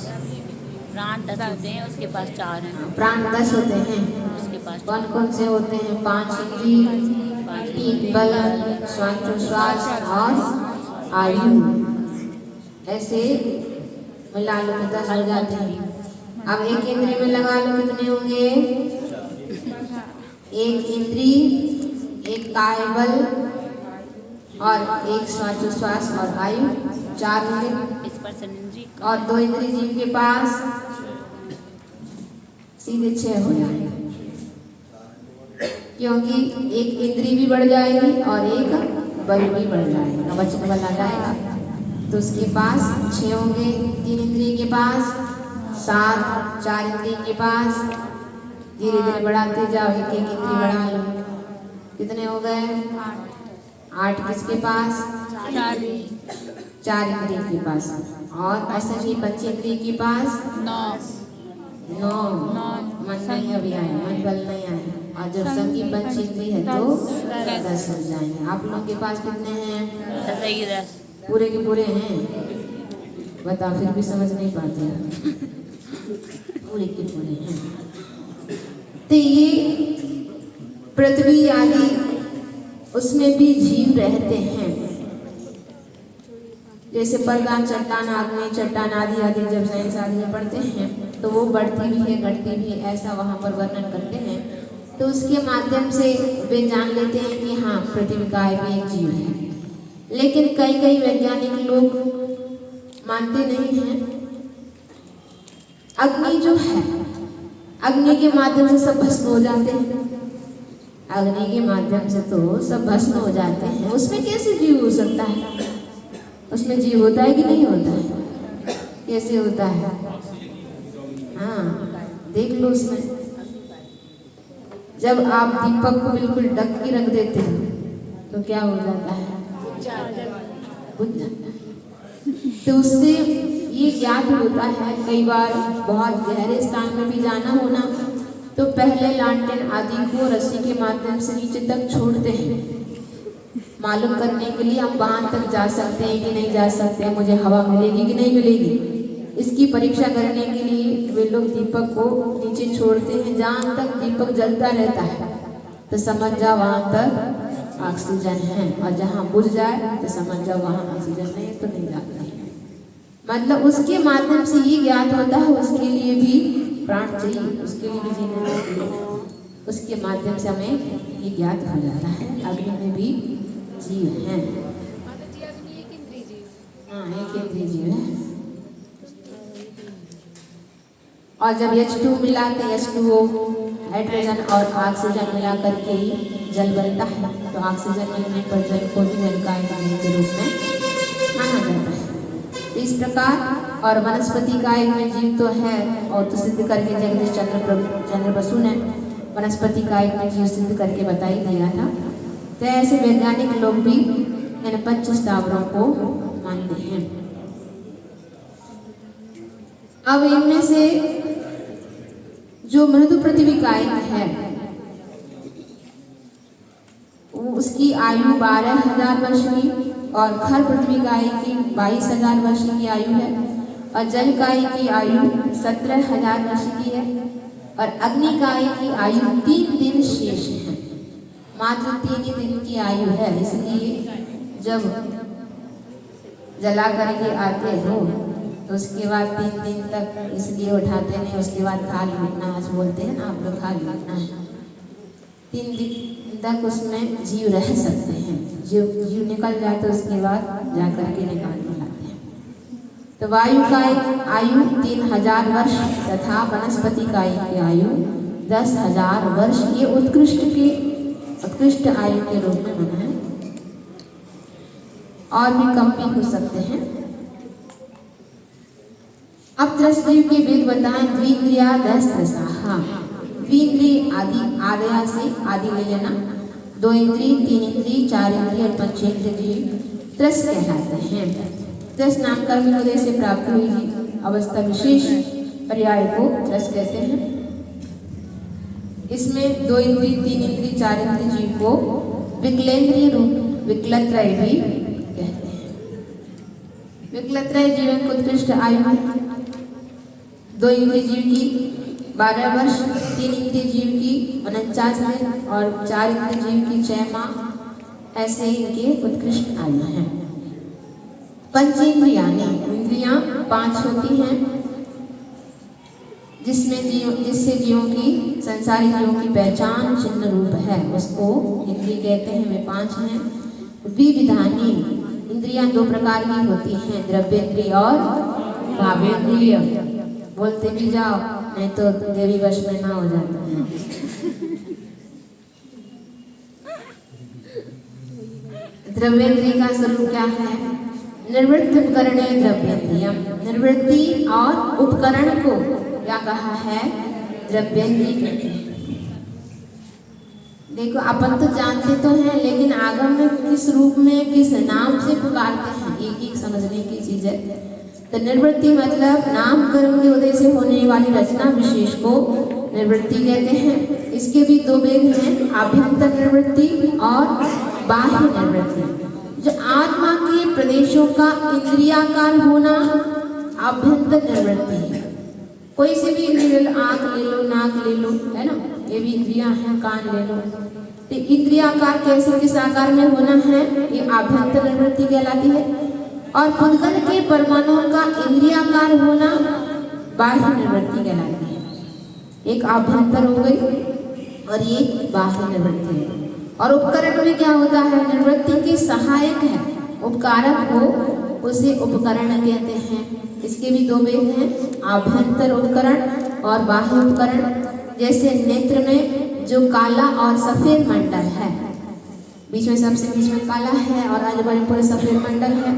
प्राण 10 होते हैं, उसके पास 4 हैं। प्राण 10 होते हैं। उसके पास कौन कौन से होते हैं? 5 इंद्रिय, 3 बल, श्वास और आयु, ऐसे मिला लो तो 10 हो जाते हैं। अब एक इंद्रिय में लगा लो कितने होंगे? एक इंद्रिय, एक काय बल और एक श्वास और आयु, 4 होंगे। स्पर्शन इंद्रिय और 2 इंद्रिय जीव के पास, सीधे 6 हो जाएंगे, क्योंकि एक इंद्रिय भी बढ़ जाएगी और एक बल भी बढ़ जाएगा, वचन बल आ जाएगा, तो उसके पास 6 होंगे। 3 इंद्रिय के पास 7, 4 इंद्रिय के पास, धीरे धीरे बढ़ाते जाओ, एक एक इंद्रिय बढ़ा लो, कितने हो गए? 8 किसके पास? 4 इंद्रिय के पास। और ऐसे ही पंचेंद्रिय के पास 9 मन नहीं अभी आए, मन बल नहीं आए, और जब संगी पंचेंद्रिय है तो 10 हो जाएंगे। आप लोगों के पास कितने हैं? 10। पूरे के पूरे हैं? बताओ, फिर भी समझ नहीं पाते। पूरे के पूरे हैं। तो ये पृथ्वी आदि उसमें भी जीव रहते हैं। जैसे प्रदान, चट्टान, आग्नेय चट्टान आदि आदि जब साइंस आदि में पढ़ते हैं तो वो बढ़ती भी है, घटती भी है, ऐसा वहाँ पर वर्णन करते हैं। तो उसके माध्यम से वे जान लेते हैं कि हाँ, पृथ्वी काय भी एक जीव है। लेकिन कई वैज्ञानिक लोग मानते नहीं हैं। अग्नि जो है, अग्नि के माध्यम से सब भस्म हो जाते हैं। अग्नि के माध्यम से तो सब भस्म हो जाते हैं, उसमें कैसे जीव हो सकता है? उसमें जीव होता है कि नहीं होता है? कैसे होता है? हाँ, देख लो उसमें। जब आप दीपक को बिल्कुल ढक के रख देते हो तो क्या हो जाता है? बुझ जाता है। तो उससे ये ज्ञात होता है, कई बार बहुत गहरे स्थान में भी जाना हो ना, तो पहले लालटेन आदि को रस्सी के माध्यम से नीचे तक छोड़ते हैं, मालूम करने के लिए हम वहां तक जा सकते हैं कि नहीं जा सकते हैं, मुझे हवा मिलेगी कि नहीं मिलेगी। इसकी परीक्षा करने के लिए वे लोग दीपक को नीचे छोड़ते हैं, जहाँ तक दीपक जलता रहता है तो समझ जाओ वहाँ तक ऑक्सीजन है, और जहाँ बुझ जाए तो समझ जाओ वहाँ ऑक्सीजन नहीं है, तो नहीं जाता है। मतलब उसके माध्यम से ये ज्ञात होता है, उसके लिए भी प्राण चाहिए, उसके लिए भी जीना चाहिए, उसके माध्यम से हमें ये ज्ञात हो जाता है अग्नि में भी जीव है। हाँ, एक इंद्रिय जीव है। और जब H2 मिलाते H2O हाइड्रोजन और ऑक्सीजन मिलाकर के ही जल बनता है। तो ऑक्सीजन मिलने पर जल को भी जल का एक अणु के रूप में माना जाता है। तो इस प्रकार और वनस्पति का एक जीव तो है, और तो सिद्ध करके जगदीश चंद्र बसु ने वनस्पति का एक जीव सिद्ध करके बता ही दिया था। तो ऐसे वैज्ञानिक लोग भी इन पंच स्थावरों को मानते हैं। अब इनमें से जो मृदु पृथ्वी कायिक है उसकी आयु 12,000 वर्ष की, और खर पृथ्वी कायिक की 22,000 वर्ष की आयु है, और जल कायिक की आयु 17,000 वर्ष की है, और अग्नि कायिक की आयु 3 दिन शेष है। मात्र 3 ही दिन की आयु है, इसलिए जब जला करके आते हो तो उसके बाद 3 दिन तक इसलिए उठाते नहीं, उसके बाद खा लूटना आज बोलते हैं ना आप लोग, खा लूटना है। 3 दिन तक उसमें जीव रह सकते हैं, जीव निकल जाए तो उसके बाद जा करके निकालने लगते हैं। तो वायु का आयु 3,000 वर्ष तथा वनस्पति का आयु 10,000 वर्ष, ये उत्कृष्ट आयु के रूप में बना है, और भी कम भी हो सकते हैं। अब त्रसजीव के वेद बताएं। द्विंद्रिया 10 त्रसाहा, द्विंद्रिय आदि से आदि ले लेना, 2 इंद्रिय, 3 इंद्रिय, 4 इंद्रिय और 5 जीव त्रस कहलाते हैं। त्रस नामकरण उदय से प्राप्त हुई अवस्था विशेष पर्याय को त्रस कहते हैं। इसमें 2 इंद्रिय, 3 इंद्रिय, 4 इंद्रिय जीव को विकलेंद्रिय रूप विकलत्रय भी कहते हैं। विकलत्रय जीवन को उत्कृष्ट आयु 2 इंद्रिय जीव की 12 वर्ष, 3 इंद्रिय जीव की 49 दिन और 4 इंद्रिय जीव की 6 माह, ऐसे इनके उत्कृष्ट आयु हैं। पंचेंद्रियाणि, इंद्रियां 5 होती हैं, जिससे जीवों की संसारी जीवों की पहचान चिन्ह रूप है, उसको इंद्रिय कहते हैं। वे 5 हैं। विविधानि, इंद्रियां 2 प्रकार की होती हैं, द्रव्येंद्रिय और भावेंद्रिय। बोलते भी जाओ नहीं तो देवी वश में ना हो जाता है। द्रव्येंद्रिय का स्वरूप क्या है? निर्वृत्त उपकरणे द्रव्येंद्रियम, निर्वृत्ति और उपकरण को क्या कहा है? द्रव्येंद्रिय कहते हैं। देखो अपन तो जानते तो हैं, लेकिन आगम में किस रूप में किस नाम से पुकारते हैं, एक समझने की चीज है। तो निर्वृत्ति मतलब नामकरण के उदय से होने वाली रचना विशेष को निर्वृत्ति कहते हैं। इसके भी 2 भेद हैं, आभ्यंतर निर्वृत्ति और बाह्य निर्वृत्ति। जो आत्मा के प्रदेशों का इंद्रियाकार होना आभ्यंतर निर्वृत्ति है। कोई से भी इंद्रिय, आंख ले लो, नाक ले लो, है ना, ये भी इंद्रियां हैं, कान ले लो। तो इंद्रियाकार कैसे किस आकार में होना है, ये आभ्यंतर निर्वृत्ति कहलाती है। और पुद्गल के परमाणुओं का इंद्रियाकार होना बाह्य निर्वृत्ति कहलाती है। एक आभ्यंतर हो गई और ये बाह्य निर्वृत्ति है। और उपकरण में क्या होता है? निर्वृत्ति के सहायक है, उपकारक हो उसे उपकरण कहते हैं। इसके भी 2 भेद हैं, आभ्यंतर उपकरण और बाह्य उपकरण। जैसे नेत्र में जो काला और सफेद मंडल है, बीच में सबसे बीच में काला है और आजू बाजू पूरे सफेद मंडल है,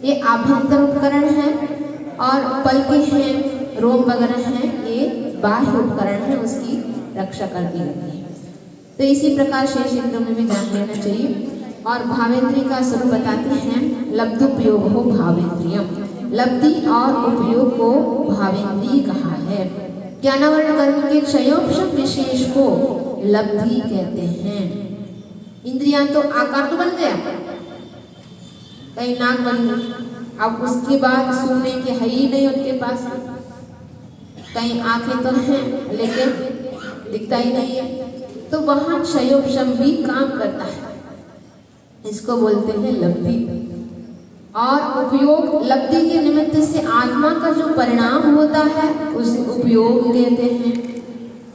ये आभ्यंतर उपकरण है। और पलकें हैं, रोम वगैरह हैं, ये बाह्य उपकरण है, उसकी रक्षा करती रहती है। तो इसी प्रकार शेष इंद्रियों में भी जान लेना चाहिए। और भावेंद्रिय का स्वरूप बताते हैं। लब्धुपयोग हो भावेंद्रियम, लब्धि और उपयोग को भावेंद्रिय कहा है। ज्ञानावरण कर्म के क्षयोपशम विशेष को लब्धि कहते हैं। इंद्रियां तो आकार तो बन गया, कहीं नाक बन गई, अब उसके बाद सुनने के है ही नहीं उनके पास, कहीं आंखें तो हैं लेकिन दिखता ही नहीं है, तो वहां क्षयोपशम भी काम करता है, इसको बोलते हैं लब्धि। और उपयोग, लब्धि के निमित्त से आत्मा का जो परिणाम होता है उसे उपयोग कहते हैं।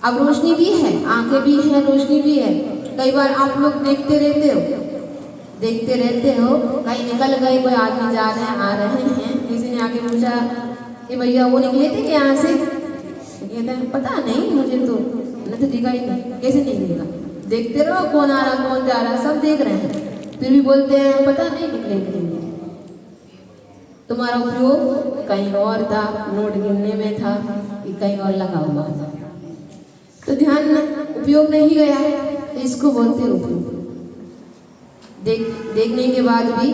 अब रोशनी भी है, आंखें भी है, रोशनी भी है। कई बार आप लोग देखते रहते हो, कहीं निकल गए, कोई आदमी जा रहे हैं, आ रहे हैं, किसी ने आके पूछा कि भैया वो निकले थे क्या यहाँ से? कहते हैं पता नहीं मुझे तो, नहीं तो दिखाई नहीं, कैसे नहीं दिखेगा? देखते रहो कौन आ रहा कौन जा रहा, सब देख रहे हैं, फिर भी बोलते हैं पता नहीं निकले कि नहीं। तुम्हारा उपयोग कहीं और था, नोट गिनने में था कि कहीं और लगा हुआ था, तो ध्यान उपयोग नहीं गया, तो इसको बोलते उपयोग। देखने के बाद भी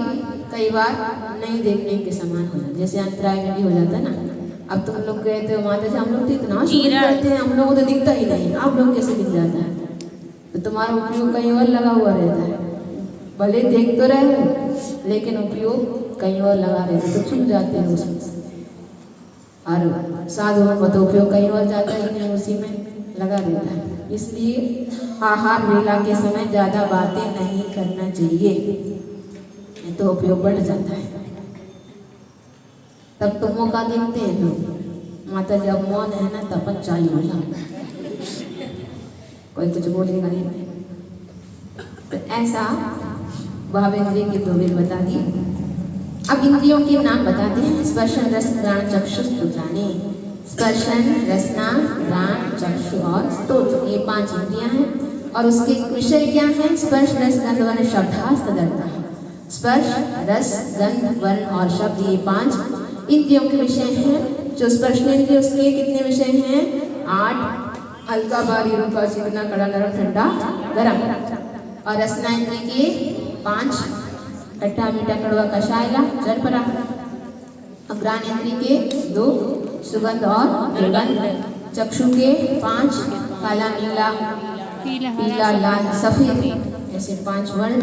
कई बार नहीं देखने के समान हो जाता, जैसे अंतराय में भी हो जाता है ना। अब तुम लोग कहते हो माता जी हम लोग तो इतना शुक्र करते हैं, हम लोगों को तो दिखता ही नहीं, आप लोग कैसे दिख जाता है? तो तुम्हारा उपयोग कहीं और लगा हुआ रहता है, भले देख तो रहे हो लेकिन उपयोग कहीं और लगा रहता है, तो छूट जाते हैं उसमें से। और साधुओं का तो उपयोग कहीं और जाता ही नहीं, उसी में लगा रहता है। इसलिए आहार वेला के समय ज़्यादा बातें नहीं करना चाहिए, नहीं तो उपयोग बढ़ जाता है। तब तो मौका देखते हैं लोग, माता जब मौन है ना तब अपन चालू हो जाओ, कोई कुछ बोलेगा नहीं। तो ऐसा भावेंद्रिय के दो वेद बता दिए। अब इंद्रियों के नाम बताते हैं। स्पर्शन रस घ्राण चक्षु स्तोत्राणि। स्पर्शन रसना घ्राण चक्षु और स्तोत्र, ये 5 इंद्रियां हैं और उसके विषय क्या हैं? स्पर्श रस गंध वर्ण शब्दास तदर्थः। स्पर्श रस गंध वर्ण और शब्द, ये 5 इंद्रियों के विषय हैं। जो स्पर्शेंद्रिय उसके कितने विषय हैं? 8, हल्का भारी रूखा चिकना कड़ा नरम ठंडा गरम। और रसनाइंद्रिय के 5, खट्टा मीठा कड़वा कषायला जल परा। घ्राणेंद्रिय के 2, सुगंध और दुर्गंध। चक्षु के 5, काला नीला पीला लाल सफेद, ऐसे 5 वर्ण।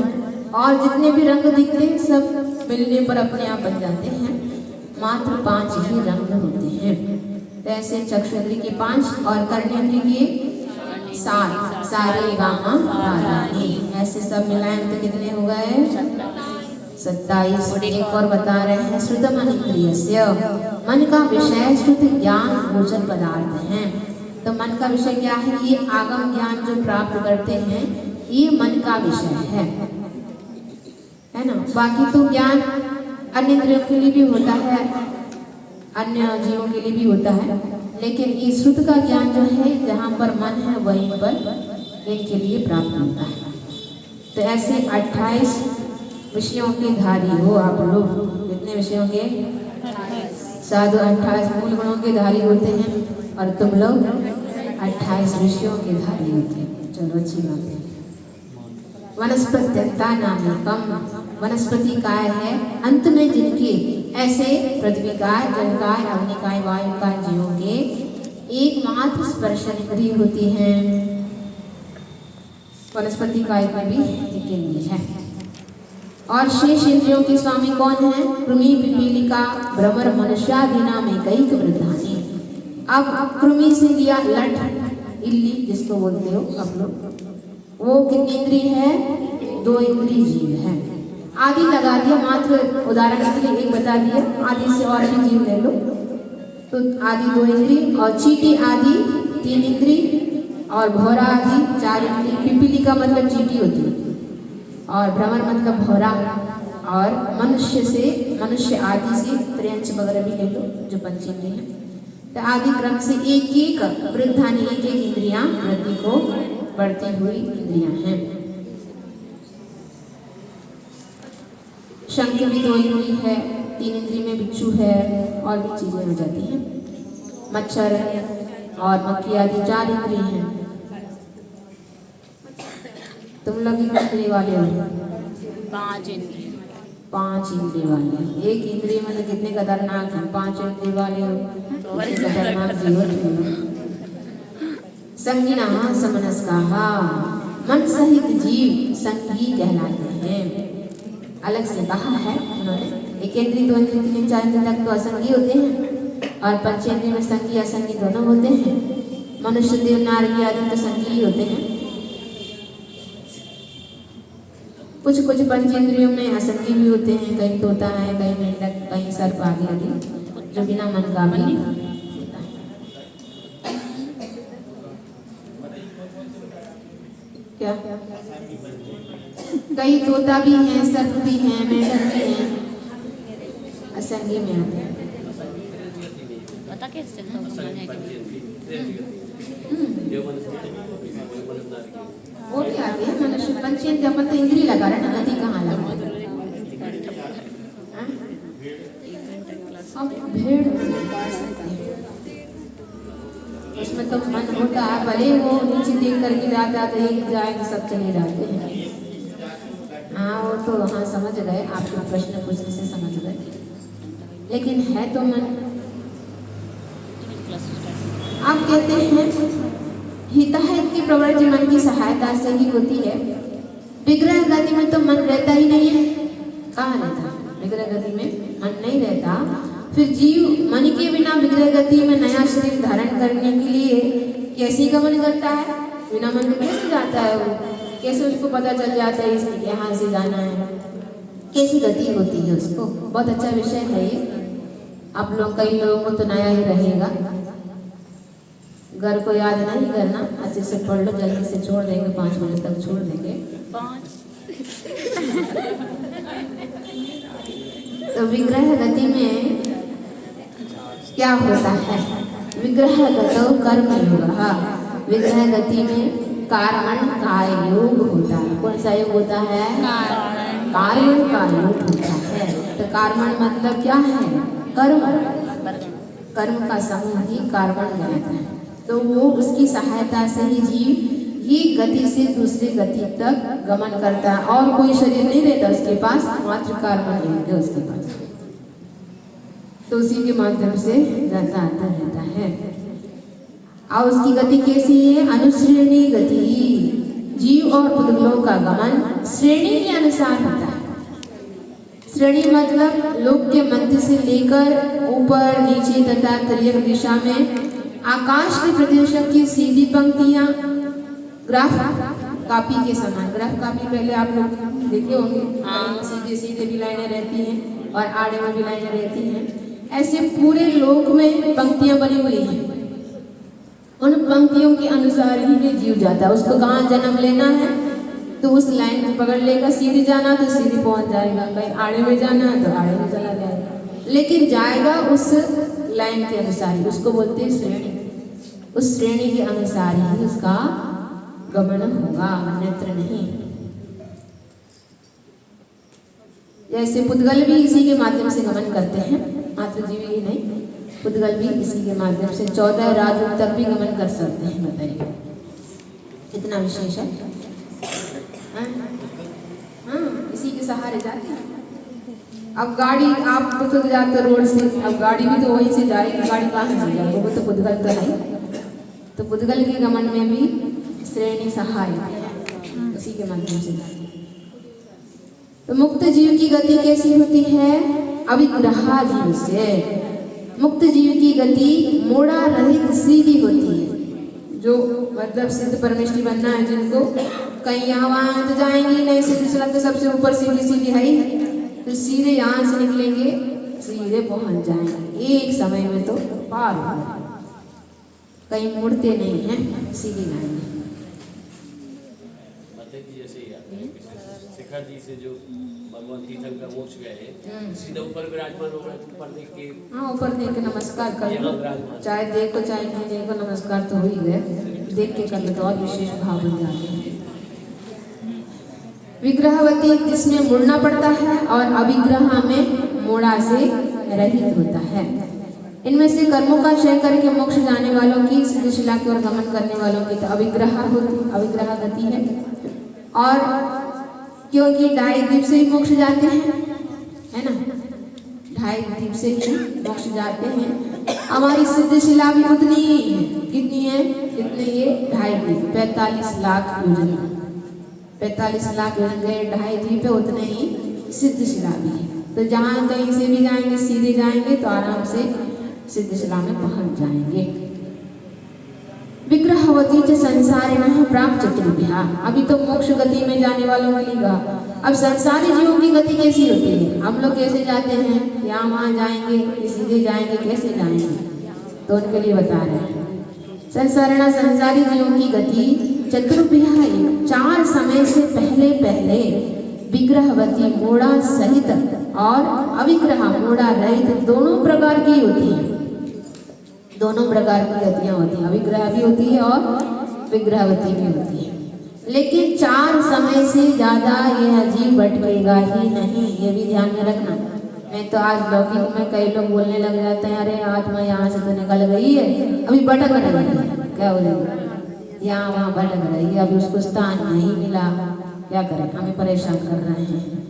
और जितने भी रंग दिखते हैं सब मिलने पर अपने आप बन जाते हैं, मात्र 5 ही रंग होते हैं। तो ऐसे चक्षुंद्रिय के 5 और कर्णेंद्रिय के 7, सारे गामा पादानी, ऐसे सब मिलाएं तो कितने हो गए? 27। एक और बता रहे हैं, श्रुतमन इंद्रियस्य, मन का विषय श्रुत ज्ञान गोचर पदार्थ हैं। तो मन का विषय क्या है? ये आगम ज्ञान जो प्राप्त करते हैं ये मन का विषय है ना। बाकी तो ज्ञान अन्य इंद्रियों के लिए भी होता है, अन्य जीवों के लिए भी होता है, लेकिन ये श्रुत का ज्ञान जो है जहाँ पर मन है वहीं पर इनके लिए प्राप्त होता है। तो ऐसे 28 विषयों के धारी हो आप लोग। कितने विषयों के? साधु 28 मूल गुणों के धारी होते हैं और तुम लोग 28 विषयों के धारी होते हैं। चलो अच्छी बात है। वनस्पत्यता नामकम, वनस्पति काय है अंत में जिनके, ऐसे पृथ्वी काय, जल काय, अग्नि काय, वायु काय जीवों के एकमात्र स्पर्शन इंद्रिय होती है। वनस्पति काय में भी एक इंद्रिय है। और शेष इंद्रियों के स्वामी कौन है? कृमि, पिपीलिका, भ्रमर, मनुष्यादि नाम एकैक वृद्धानि। अब कृमि से लिया लठ, इल्ली जिसको बोलते हो आप लोग, वो कितनी इंद्रिय है? 2 इंद्रिय जीव है। आदि लगा दिया, मात्र उदाहरण के लिए एक बता दिया, आदि से और भी जीव ले लो तो आदि 2 इंद्रिय, और चीटी आदि 3 इंद्रिय, और भौरा आदि 4 इंद्रिय। पिपीली का मतलब चीटी होती है, और भ्रमर मतलब भौरा, और मनुष्य आदि से त्रियंच वगैरह भी ले लो जो पंचेंद्रिय हैं। तो आदि क्रम से एक वृद्धानि, एक इंद्रियां वृद्धि को बढ़ती हुई इंद्रियां हैं। शंख भी 2 इंद्रिय है, 3 इंद्रिय में बिच्छू है, और भी चीजें हो जाती हैं। मच्छर और मक्खी आदि 4 इंद्रिय हैं। तुम लोग इंद्रिय वाले हो? 5 इंद्रिय। 5 इंद्रिय वाले। एक इंद्रिय में तो कितने खतरनाक हैं, 5 इंद्रिय वाले हो, खतरनाक जीव हो। संगिना समनस्काः, मन सहित जीव संगी कहलाते हैं। अलग से कहा है उन्होंने, एक इंद्रिय 2 इंद्रिय 3 4 इंद्रिय तक तो असंगी होते हैं, और पंचेंद्रिय में संगी असंगी दोनों होते हैं। मनुष्य, देव, नारकी आदि तो संगी ही होते हैं। कुछ पंचेंद्रियों में असंगी भी होते हैं, कहीं तोता है, कहीं मेंढक, कहीं सर्प आदि आदि, जो बिना मन का भी होता है। क्या कई तोता भी हैं, सर्प भी हैं, मेंढक भी हैं, असंगी में आते हैं। पता कैसे चलता है कि वो भी आती है मनुष्य पंचेंद्रिय, जब तो इंद्री लगा रहा है ना, गति कहाँ लगा? हाँ? अब भेड़ उसमें तो मन होता है, भले वो नीचे देख करके जाता है तो एक जाए सब चले जाते हैं। हाँ वो तो हाँ समझ गए, आपके प्रश्न पूछने से समझ गए, लेकिन है तो मन। आप कहते हैं हिताहित की प्रवृत्ति मन की सहायता से ही होती है, विग्रह गति में तो मन रहता ही नहीं है। कहाँ रहता? विग्रह गति में मन नहीं रहता। फिर जीव मन के बिना विग्रह गति में नया शरीर धारण करने के लिए कैसे गमन करता है? बिना मन के कैसे जाता है वो? कैसे उसको पता चल जाता है इसमें यहाँ से जाना है? कैसी गति होती है उसको? बहुत अच्छा विषय है ये। आप लोग, कई लोगों को तो नया ही रहेगा, घर को याद नहीं करना, अच्छे से पढ़ लो, जल्दी से छोड़ देंगे, 5 बजे तक छोड़ देंगे। तो विग्रह गति में क्या होता है? विग्रह गतो कर्म योग। विग्रह गति में कारण काय योग होता है। कौन सा योग होता है? कारण का योग होता है। तो कारण मतलब क्या है? कर्म। कर्म का समूह ही कारण कहलाता है। तो वो उसकी सहायता से ही जीव ये गति से दूसरी गति तक गमन करता है, और कोई शरीर नहीं रहता उसके पास, मात्र कर्म रहते उसके पास, तो उसी के माध्यम से जाता आता रहता है। और उसकी गति कैसी है? अनुश्रेणी गति। जीव और पुद्गलों का गमन श्रेणी के अनुसार होता है। श्रेणी मतलब लोक के मध्य से लेकर ऊपर नीचे तथा तिर्यक दिशा में आकाश के प्रदेशों की सीधी पंक्तियां ग्राफ कापी के समान। ग्राफ कापी पहले आप लोग देखे होंगे, सीधे सीधे भी लाइनें रहती हैं और आड़े में भी लाइनें रहती हैं। ऐसे पूरे लोक में पंक्तियां बनी हुई हैं। उन पंक्तियों के अनुसार ही वे जीव जाता है। उसको कहाँ जन्म लेना है तो उस लाइन को पकड़ लेगा, सीधी जाना तो सीधी पहुंच जाएगा, कहीं आड़े में जाना तो आड़े में चला जाएगा, लेकिन जाएगा उस लाइन के अनुसार ही। उसको बोलते हैं श्रेणी। उस श्रेणी के अनुसार ही उसका गमन होगा, अन्यत्र नहीं। जैसे पुद्गल भी इसी के माध्यम से गमन करते हैं, मात्र जीव ही नहीं, पुद्गल भी इसी के माध्यम से 14 राजयोग तक भी गमन कर सकते हैं। बताइए कितना विशेष है। हाँ, इसी के सहारे जाते हैं। अब गाड़ी आप तो जाते रोड से, अब गाड़ी भी तो वहीं से जाएगी, गाड़ी कहाँ से जाएगी? वो तो पुद्गल तो नहीं। तो पुद्गल के गमन में भी श्रेणी सहायक है, उसी के माध्यम से जाते हैं। तो मुक्त जीव की गति कैसी होती है? अविग्रहा जीव से। मुक्त जीव की गति मोड़ा रहित सीधी होती है। जो मतलब सिद्ध परमेष्ठी बनना है जिनको, कहीं यहाँ वहाँ तो जाएंगे नहीं, सीधी सड़क तो सबसे ऊपर सीधी सीधी है ही, तो सीधे यहाँ से निकलेंगे सीधे पहुँच जाएंगे एक समय में, तो पार हो जाएंगे। कहीं मुड़ते नहीं हैं, सीधी लाइन में। शिखर जी से जो भगवान कीर्तन का मोक्ष गए, सीधा ऊपर विराजमान हो गए, ऊपर देख के, हाँ ऊपर देख के नमस्कार कर लो, चाहे देखो चाहे नहीं देखो, नमस्कार तो हो ही गए, देख के कर लो तो और विशेष भाव बन जाते हैं। विग्रहवती जिसमें मुड़ना पड़ता है और अविग्रह में मोड़ा से रहित होता है। इनमें से कर्मों का क्षय करके मोक्ष जाने वालों की, सिद्ध शिला की ओर गमन करने वालों की तो अविग्रह होती, अविग्रह गति है। और क्योंकि ढाई द्वीप से ही मोक्ष जाते हैं, है ना, ढाई द्वीप से ही मोक्ष जाते हैं। हमारी सिद्ध शिला भी उतनी ही है। कितनी है? कितने? ये ढाई द्वीप, 45 लाख योजन, 45 लाख योजन गए ढाई द्वीप पे, उतने ही सिद्ध शिला भी है। तो जहाँ कहीं से भी जाएंगे सीधे जाएंगे तो आराम से सिद्ध शिला में पहुंच जाएंगे। विग्रहवती च संसारिणः प्राप्त चतुर्भ्या। अभी तो मोक्ष गति में जाने वालों के लिए कहा, अब संसारी जीवों की गति कैसी होती है? हम लोग कैसे जाते हैं? यहाँ वहाँ जाएंगे, सीधे जाएंगे, कैसे जाएंगे? तो उनके लिए बता रहे हैं। संसारिणः संसारी जीवों की गति चतुर्भ्या, 4 समय से पहले पहले विग्रहवती मोड़ा सहित और अविग्रह मोड़ा रहित दोनों प्रकार की होती है। दोनों प्रकार की गतियां होती हैं, अविग्रह भी होती है और विग्रहवती भी होती है। लेकिन 4 समय से ज़्यादा यह जीव भटकेगा ही नहीं, ये भी ध्यान में रखना। नहीं तो आज लौकिक में कई लोग बोलने लग जाते हैं, अरे आत्मा यहाँ से तो निकल गई है, अभी भटक रही है, क्या बोलेंगे, यहाँ वहाँ भटक रही है, अभी उसको स्थान नहीं मिला, क्या करें, हमें परेशान कर रहे हैं।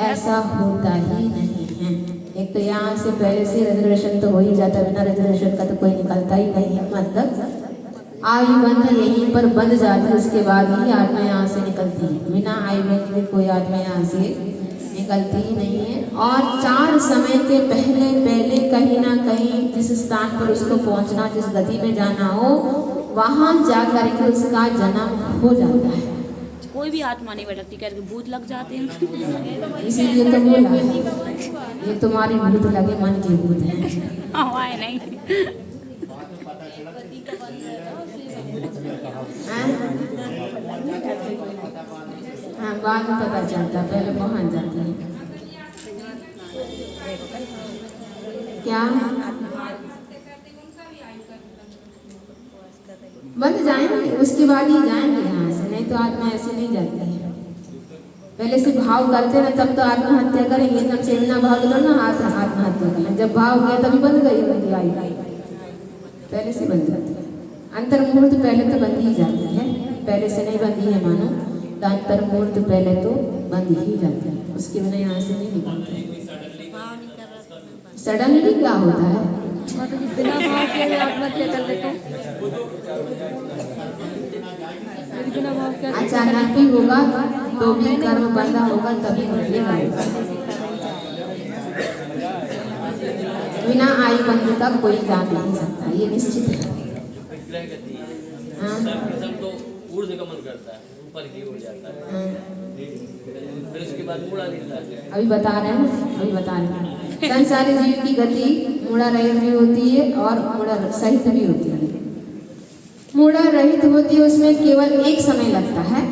ऐसा होता ही नहीं है। एक तो यहाँ से पहले से रिजर्वेशन तो हो ही जाता है, बिना रिजर्वेशन का तो कोई निकलता ही नहीं है। मतलब आयु बंध यहीं पर बंध जाती है, उसके बाद ही आत्मा यहाँ से निकलती है। बिना आयु बंध के कोई आत्मा यहाँ से निकलती ही नहीं है। और 4 समय के पहले पहले कहीं ना कहीं जिस स्थान पर उसको पहुँचना, जिस गति में जाना हो, वहाँ जा करके उसका जन्म हो जाता है। कोई भी आत्मा नहीं भटकती, करके भूत लग जाते हैं। इसीलिए तो बोला ये तुम्हारी भूत लगे मन की भूत है। हवाएं नहीं। हाँ, बाद में पता चलता, पहले पहुंच जाती है। क्या बंद जाएंगे, उसके बाद ही जाएंगे यहाँ से, नहीं तो आत्मा ऐसे नहीं जाती है। पहले से भाव करते ना, तब तो आत्महत्या करेंगे, एकदम से बिना भाव करो ना आत्महत्या करें। जब भाव गया तभी बंद गई उनकी आयु, पहले से बंद जाती है। अंतर मुहूर्त पहले तो बंद ही जाती है, पहले से नहीं बंदी है मानो, तो अंतर मुहूर्त पहले तो बंद ही जाती है, उसके बिना यहाँ से नहीं निकलते। सडनली क्या होता है, बिना भाव के आत्महत्या कर देते, बिना भाव के अचानक भी होगा तो भी कर्म बंधा होगा तभी निकलेगा। बिना आयु बंध का कोई जा नहीं सकता, ये निश्चित है। सर्वप्रथम तो ऊर्ध्वगमन करता है, ऊपर की ओर जाता है, फिर उसके बाद मूड़ा लेता है। अभी बता रहे हैं संसारी जीव की गति मूड़ा रहित भी होती है और मूड़ा सहित भी होती है। मूड़ा रहित होती है, उसमें केवल एक समय लगता है,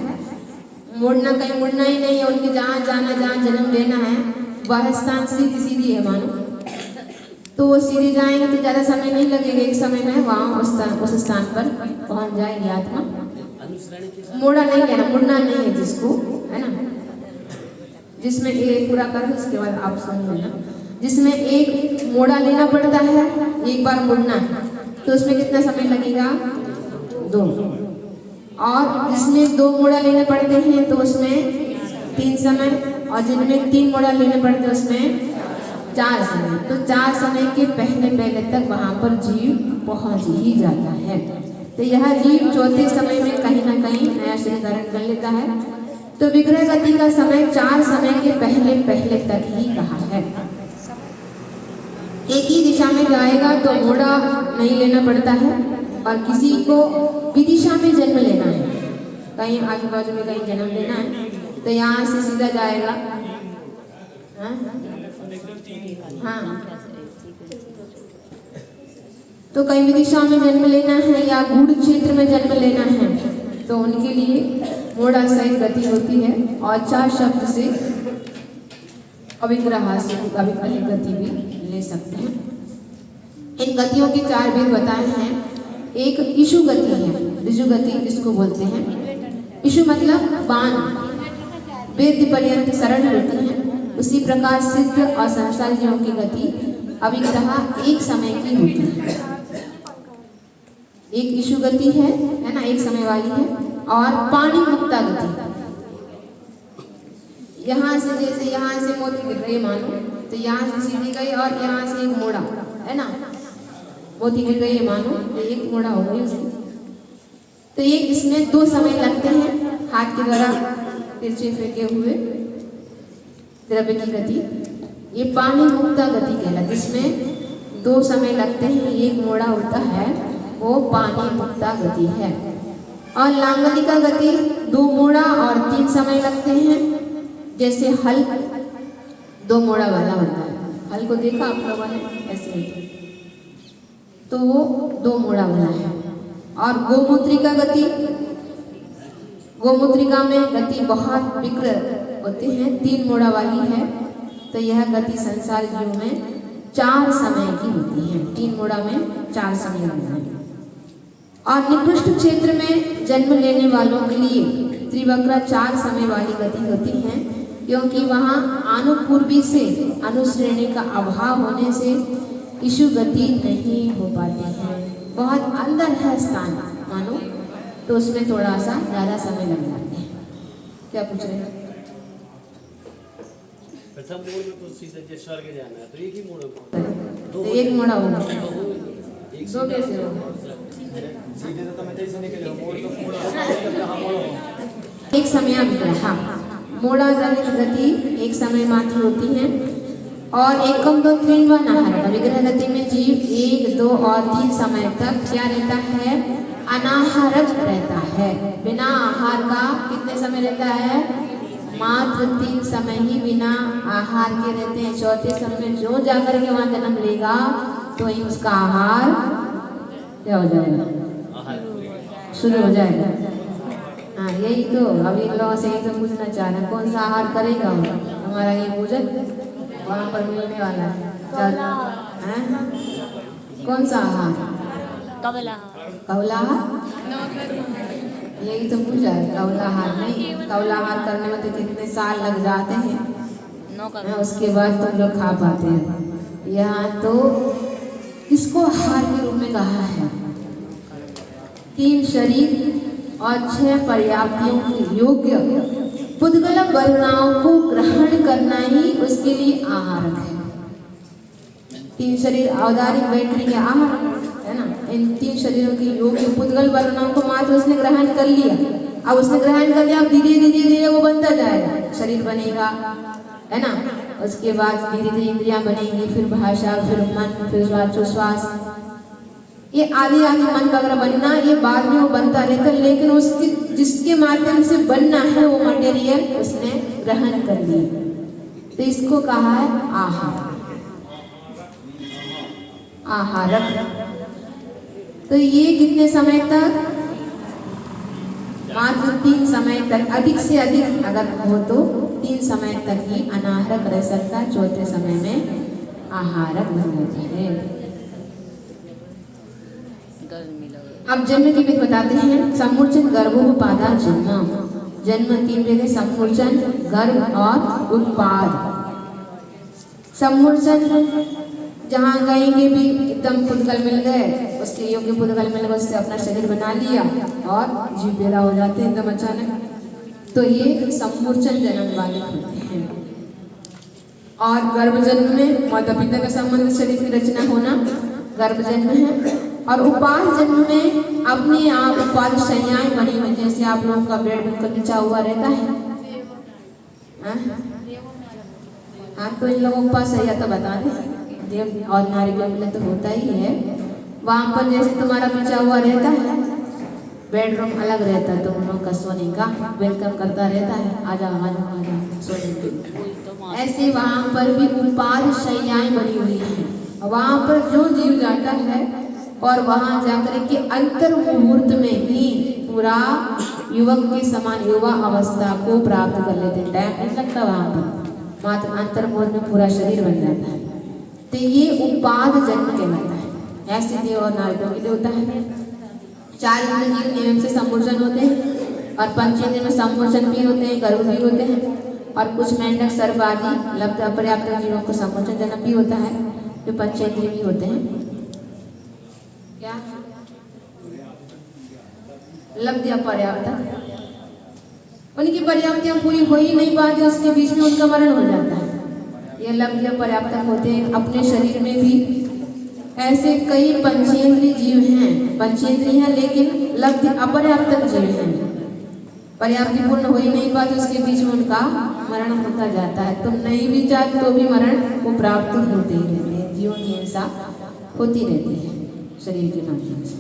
मुड़ना कहीं मुड़ना ही नहीं है, उनके जहाँ जाना, जहाँ जन्म लेना है वह स्थान सीधी सीधी है मानो, तो वो सीधी जाएंगे तो ज़्यादा समय नहीं लगेगा, एक समय में वहाँ उस स्थान पर पहुँच जाएगी आत्मा। मुड़ा नहीं लेना, मुड़ना नहीं है जिसको, है ना, जिसमें एक पूरा कर उसके बाद आप सुन लेना। जिसमें एक मोड़ा लेना पड़ता है, एक बार मुड़ना है, तो उसमें कितना समय लगेगा, 2। और जिसमें 2 मोड़ा लेने पड़ते हैं तो उसमें 3 समय, और जिनमें 3 मोड़ा लेने पड़ते हैं उसमें 4 समय। तो 4 समय के पहले पहले तक वहाँ पर जीव पहुँच ही जाता है। तो यह जीव 4थे समय में कहीं ना कहीं नया शरीर धारण कर लेता है। तो विग्रह गति का समय 4 समय के पहले पहले तक ही कहा है। एक ही दिशा में जाएगा तो मोड़ा नहीं लेना पड़ता है, और किसी को विदिशा में जन्म लेना है, कहीं आजू बाजू में कहीं जन्म लेना है, तो यहाँ से सीधा जाएगा। हाँ, तो कहीं विदिशा में जन्म लेना है या गूढ़ क्षेत्र में जन्म लेना है, तो उनके लिए मोड़ा सहित गति होती है। और 4 शब्द से अविग्रह से अविकल गति भी ले सकते हैं। इन गतियों के 4 भेद बताए हैं। एक ईशु गति है, ऋजु गति जिसको बोलते हैं। ईशु मतलब बाण, वेद पर्यंत सरल होती है। उसी प्रकार सिद्ध और संसार जीवों की गति अविग्रह एक समय की होती है। एक ईशु गति है ना, एक समय वाली है। और पानी मुक्ता गति, यहाँ से जैसे यहाँ से मोती गिर रही मानो, तो यहाँ से सीधी गई और यहाँ से एक मोड़ा है ना, मोती गिर गई मानो, तो एक मोड़ा हो गई उसमें। तो ये इसमें 2 समय लगते हैं, हाथ के द्वारा तिरछे फेंके हुए द्रव्य की गति, ये पानी मुक्ता गति कहलाती है। जिसमें 2 समय लगते हैं, एक मोड़ा होता है, वो पानी मुक्ता गति है। और लांगलिका गति 2 मोड़ा और 3 समय लगते हैं। जैसे हल 2 मोड़ा वाला होता है, हल को देखा आप लोगों ने ऐसे, तो वो 2 मोड़ा वाला है। और गोमूत्रिका गति, गोमूत्रिका में गति बहुत विकृत होते हैं, 3 मोड़ा वाली है। तो यह गति संसार जीव में 4 समय की होती हैं। 3 मोड़ा में 4 समय होते हैं। और निकृष्ट क्षेत्र में जन्म लेने वालों के लिए त्रिवक्रा 4 समय वाली गति होती है, क्योंकि वहाँ अनुपूर्वी से अनुश्रेणी का अभाव होने से इशु गति नहीं हो पाती है। बहुत अंदर है स्थान मानो, तो उसमें थोड़ा सा ज़्यादा समय लग जाता है। क्या पूछ रहे हैं? प्रथम मोड़ में तो सीधे स्वर्ग जाना है, तो एक ही मोड़ होगा। तो एक मोड़ा होगा, एक दो कैसे होगा? सीधे तो तुम्हें जैसे निकले मोड़ तो मोड़ एक समय हाँ, मोड़ा गति एक समय मात्र होती है। और एकम 2 3 व नाहर विग्रह गति में जीव 1 2 और 3 समय तक क्या रहता है? अनाहारक रहता है। बिना आहार का कितने समय रहता है? मात्र 3 समय ही बिना आहार के रहते हैं। चौथे समय जो जाकर के वहाँ जन्म लेगा तो ही उसका आहार क्या हो जाएगा? शुरू हो जाएगा। हाँ, यही तो अभी लोगों से यही तो पूछना चाह रहे हैं, कौन सा आहार करेगा हमारा ये पूजन वहाँ पर मिलने वाला है? कौन सा आहार? कौलाहार। यही तो पूछा है, कौलाहार नहीं। कौलाहार करने में तो कितने साल लग जाते हैं, उसके बाद तुम लोग खा पाते हैं। यहाँ तो इसको आहार के रूप में कहा है। 3 शरीर और 6 पर्याप्तियों के योग्य पुद्गल वर्णाओं को ग्रहण करना ही उसके लिए आहारक है। 3 शरीर औदारिक वैक्रिक आहार है ना। इन 3 शरीरों के योग्य पुद्गल वर्णाओं को मात्र उसने ग्रहण कर लिया। अब उसने ग्रहण कर लिया, अब धीरे धीरे वो बनता जाएगा, शरीर बनेगा है ना। उसके बाद धीरे धीरे इंद्रियां बनेंगी, फिर भाषा, फिर मन, फिर श्वास, ये आदि आदि मन वगैरह बनना, ये बाद में वो बनता रहता। लेकिन उसके जिसके माध्यम से बनना है वो मटेरियल उसने ग्रहण कर लिया, तो इसको कहा है आहार, आहारक। तो ये कितने समय तक? मात्र 3 समय तक। अधिक से अधिक अगर हो तो 3 समय तक ही अनाहारक रह सकता है। चौथे समय में आहारक बन जाता है। अब जन्म की बात बताते हैं। सम्मूर्छन गर्भोपादा जन्म। जन्म 3 जगह, सम्मूर्छन, गर्भ और उत्पाद। सम्मूर्छन जहाँ गएंगे भी एकदम पुद्गल मिल गए, उसके योग्य पुद्गल मिल गए, उससे अपना शरीर बना लिया और जीव पैदा हो जाते हैं एकदम अचानक। तो ये सम्मूर्छन जन्म वाले होते हैं। और गर्भ जन्म में माता पिता का संबंध शरीर की रचना होना गर्भ जन्म है। और उपाद जन्म में अपने आप उपाद संज्ञाएं बनी हुई, जैसे आप लोगों का बेड बिल्कुल बिछा हुआ रहता है। हाँ, तो इन लोगों के पास सही तो बता दें, देव और नारी में तो होता ही है। वहाँ पर जैसे तुम्हारा बिछा हुआ रहता है, बेडरूम अलग रहता है, तुम लोगों का सोने का वेलकम करता रहता है, आजा आजा आजा सोने के। ऐसे वहाँ पर भी उपाद संज्ञाएं बनी हुई हैं। वहाँ पर जो जीव जाता है और वहाँ जाकर के अंतर मुहूर्त में ही पूरा युवक के समान युवा अवस्था को प्राप्त कर लेते हैं। टाइम नहीं लगता वहाँ पर, मात्र अंतर मुहूर्त में पूरा शरीर बन जाता है। तो ये उपाद जन्म कहलाता है। ऐसे देव और नारियों के लिए होता है। 4 इंद्रिय नियम से सम्मोचन होते हैं और पंचेंद्रिय में सम्मोचन भी होते हैं, गर्भ भी होते हैं। और कुछ मेंढक, सर्प आदि लब्ध अपर्याप्त जीवों को सम्मोचन जन्म भी होता है, जो पंचेंद्रिय भी होते हैं। क्या लब्ध अपर्याप्त, उनकी पर्याप्तियां पूरी हो ही नहीं पाती, उसके बीच में उनका मरण हो जाता है। ये लब्ध पर्याप्त होते हैं। अपने शरीर में भी ऐसे कई पंचेंद्रिय जीव हैं, पंचेंद्रिय हैं लेकिन लब्ध अपर्याप्त जीव हैं, पर्याप्ति पूर्ण हो ही नहीं पाती, उसके बीच में उनका मरण होता जाता है। तो नहीं भी चाहे तो भी मरण को प्राप्त होते ही रहते हैं। जीवों की हिंसा होती रहती है शरीर के माध्यम से।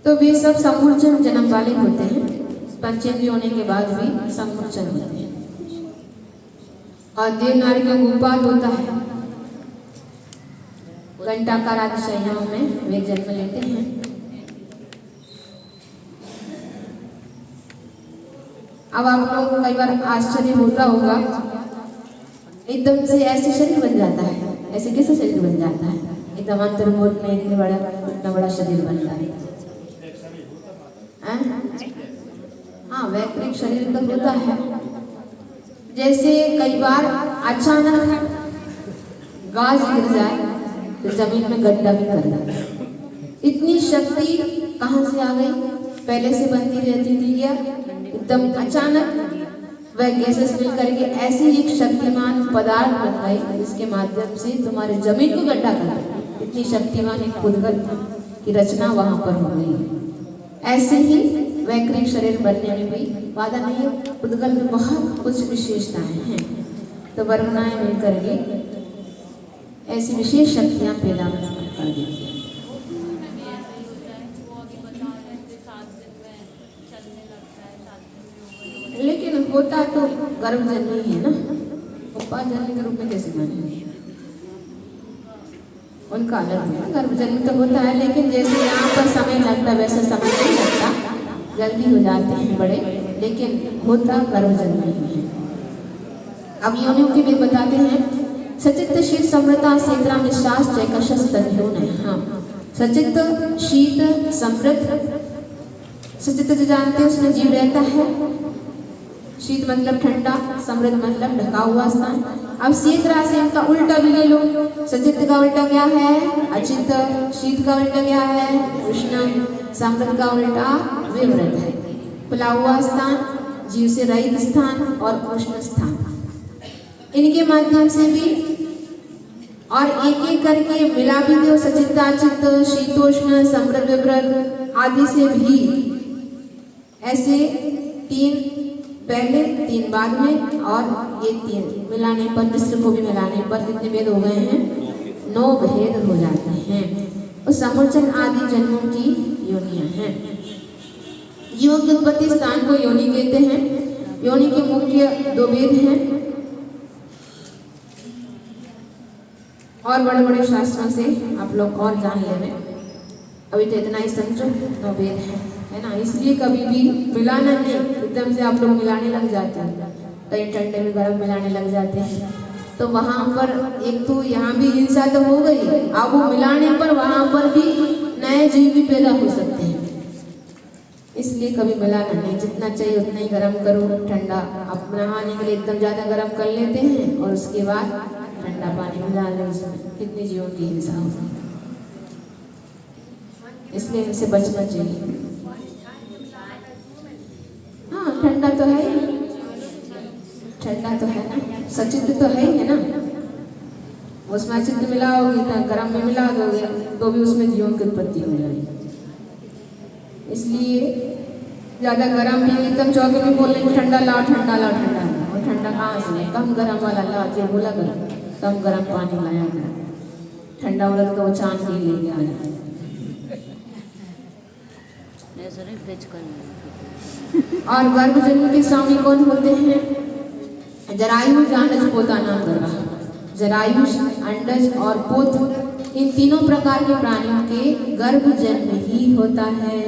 तो वे सब सम्मूर्छन जन्म वाले होते हैं। पंचेंद्रिय होने के बाद भी सम्मूर्छन होते हैं। और देव नारी का उपाद होता है। घंटाकार आदि शैयाओं में वे जन्म लेते हैं। अब आप लोगों को कई बार आश्चर्य होता होगा, एकदम से ऐसे शरीर बन जाता है। ऐसे कैसे शरीर बन जाता है? एकदम अंतर्मुख में इतना बड़ा शरीर बन जाता है। हाँ, वैकृत शरीर तो होता है। जैसे कई बार अचानक गाज गिर जाए तो जमीन में गड्ढा भी कर जाता है। इतनी शक्ति कहाँ से आ गई? पहले से बनती रहती थी या एकदम अचानक वह गैसेस मिल करके ऐसी एक शक्तिमान पदार्थ बन गई जिसके माध्यम से तुम्हारे जमीन को गड्ढा कर दिया। इतनी शक्तिमान एक पुद्गल की रचना वहां पर हो गई। ऐसे ही वैकृत शरीर बनने में भी बाधा नहीं है। पुद्गल में बहुत कुछ विशेषताएं हैं, तो वर्गनाएं मिलकर के ऐसी विशेष शक्तियां पैदा कर देती हैं। लेकिन होता तो गर्भजन्य ही है ना, उपजन्य के रूप में कैसे मानेंगे? उनका अलग है। गर्भजन्य तो होता है, लेकिन जैसे यहाँ पर समय लगता वैसे समय नहीं लगता, जल्दी हो जाते हैं बड़े, लेकिन होता गर्भजन्य ही है। अब योनियों की भी बताते हैं। सचित शीत समृता सेत्रा निश्वास जयकशस तन्यो ने। हाँ, सचित शीत समृद्ध, सचित जो जानते हैं उसमें जीव रहता है। शीत मतलब ठंडा, समृद्ध मतलब ढका हुआ स्थान। अब शीत राशि का उल्टा भी ले लो। सचित का उल्टा क्या है? अचित। शीत का उल्टा क्या है? उष्ण। समृद्ध का उल्टा विवृत है। खुला हुआ स्थान, जीव से रहित स्थान और उष्ण स्थान। इनके माध्यम से भी और एक एक करके मिला भी दो। सचिताचित, शीतोष्ण, समृद्ध, विवृत आदि से भी ऐसे 3 पहले 3 बाद में और ये 3 मिलाने पर, मिश्र को भी मिलाने पर कितने भेद हो गए हैं? 9 भेद हो जाते हैं। और समुचन आदि जन्मों की योनियां हैं। जीवों की उत्पत्ति स्थान को योनि कहते हैं। योनि के मुख्य 2 भेद हैं और बड़े बड़े शास्त्रों से आप लोग और जान लेंगे। अभी तो इतना ही समझो, 9 भेद है ना। इसलिए कभी भी मिलाना नहीं, एकदम से आप लोग मिलाने लग जाते हैं। कहीं ठंडे में गर्म मिलाने लग जाते हैं, तो वहाँ पर एक तो यहाँ भी हिंसा तो हो गई, अब वो मिलाने पर वहाँ पर भी नए जीव भी पैदा हो सकते हैं। इसलिए कभी मिलाना नहीं, जितना चाहिए उतना ही गर्म करो। ठंडा आप नहाने के लिए एकदम ज़्यादा गर्म कर लेते हैं और उसके बाद ठंडा पानी मिला लें, उसमें कितनी जीवों की हिंसा होगी। इसलिए इनसे बचना चाहिए। हाँ, ठंडा तो है ही, ठंडा तो है ना, सचित तो है ही है ना। उसमें अचित मिलाओगे तो गर्म में मिला दोगे तो भी उसमें जीवों की उत्पत्ति हो जाएगी। इसलिए ज़्यादा गर्म भी एकदम चौके में बोल रहे ठंडा लाओ ठंडा लाओ ठंडा लाओ, और ठंडा कहाँ से? कम गर्म वाला लाओ, जो बोला करो कम गर्म पानी लाया करो। ठंडा वाला तो वो चांद ही ले गया। और गर्भजन्म के स्वामी कौन होते हैं? जरायु, जांडज, पोता नाम गर्भ। जरायु, अंडज और पोत, इन तीनों प्रकार के प्राणियों के गर्भ जन्म ही होता है।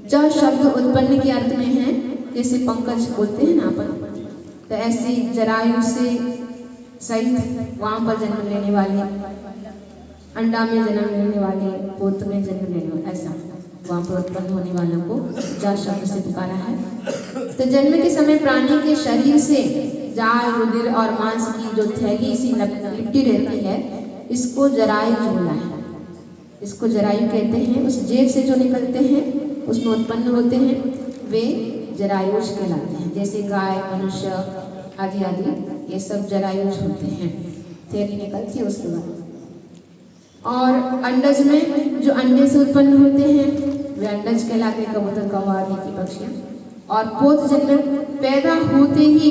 ज शब्द उत्पन्न के अर्थ में है, जैसे पंकज बोलते हैं ना अपन, तो ऐसे जरायु से सहित वहाँ पर जन्म लेने वाले, अंडा में जन्म लेने वाले, पोत में जन्म लेने वाले, ऐसा वहाँ पर उत्पन्न होने वालों को जा शब्द से पुकारा है। तो जन्म के समय प्राणी के शरीर से जाल, रुधिर और मांस की जो थैली सी लिपटी रहती है, इसको जरायु बोला है। इसको जरायु कहते हैं। उस जेब से जो निकलते हैं उसमें उत्पन्न होते हैं, वे जरायुष कहलाते हैं। जैसे गाय, मनुष्य आदि आदि ये सब जरायुष होते हैं। थैली निकलती है उसके बाद। और अंडज में जो अंडे से उत्पन्न होते हैं वे अंडज कहलाते हैं, कबूतर, कौवा आदि की पक्षियाँ। और पोत जन्म पैदा होते ही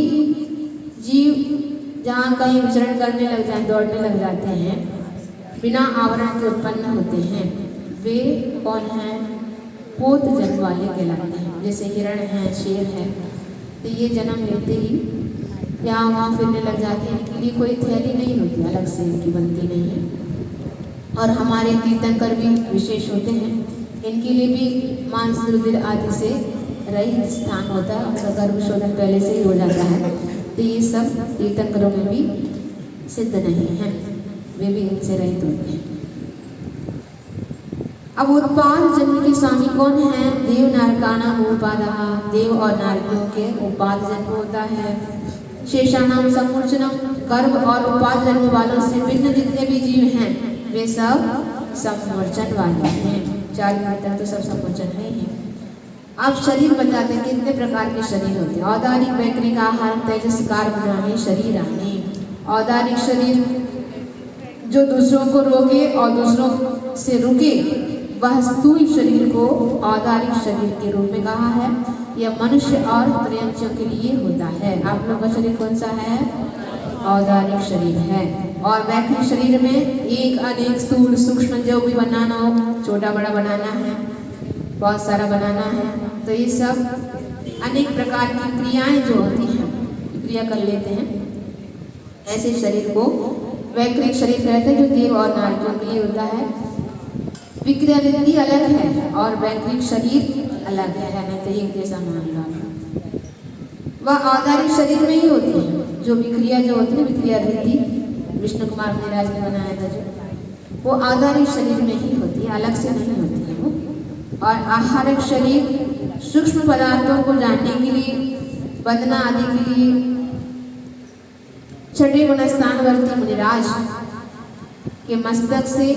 जीव जहाँ कहीं विचरण करने लग जाए, दौड़ने लग जाते हैं, बिना आवरण के उत्पन्न होते हैं, वे कौन हैं? पोत जन्म वाले कहलाते हैं। जैसे हिरण है, शेर है, तो ये जन्म लेते ही यहाँ वहाँ फिरने लग जाते हैं। इनके लिए कोई थैली नहीं होती, अलग से इनकी बनती नहीं है। और हमारे कीर्तनकर भी विशेष होते हैं, इनके लिए भी मांस, रुधिर आदि से रहित स्थान होता है। उनका गर्भ शोधन पहले से ही हो जाता है, तो ये सब तीर्थंकरों में भी सिद्ध नहीं है, वे भी इनसे रहित होते हैं। अब उत्पाद जन्म के स्वामी कौन है? देव नारकाणाम उपादाः, देव और नारकियों के उपाद जन्म होता है। शेषानाम समूर्छनम, गर्भ और उपाद जन्म वालों से भिन्न जितने भी जीव हैं वे सब समूर्छन वाले हैं। 4 तक तो सब समूर्छन नहीं है। अब शरीर बताते हैं कितने प्रकार के शरीर होते हैं। औदारिक, वैक्रिक, आहार, तेजस, कार्बनामी शरीरानी। औदारिक शरीर जो दूसरों को रोके और दूसरों से रुके, वह स्थूल शरीर को औदारिक शरीर के रूप में कहा है। यह मनुष्य और त्रयंचियों के लिए होता है। आप लोग का शरीर कौन सा है? औदारिक शरीर है। और वैक्रिक शरीर में एक अनेक स्थूल सूक्ष्म जो भी बनाना हो, छोटा बड़ा बनाना है, बहुत सारा बनाना है, तो ये सब अनेक प्रकार की क्रियाएं जो होती हैं, क्रिया कर लेते हैं। ऐसे शरीर को वैक्रिक शरीर कहते हैं, जो देव और नारकियों के लिए होता है। विक्रिया रिद्धि अलग है और वैक्रिक शरीर अलग है, नहीं तो एक जैसा मान लो। वह औदारिक शरीर में ही होती है। जो विक्रिया जो होती है, विक्रिया रिद्धि विष्णु कुमार महाराज ने बनाया था, जो वो औदारिक शरीर में ही होती है, अलग से नहीं होती है वो। और आहारक शरीर सूक्ष्म पदार्थों को जानने के लिए, बदना आदि के लिए, छठे गुणस्थानवर्ती मुनिराज के मस्तक से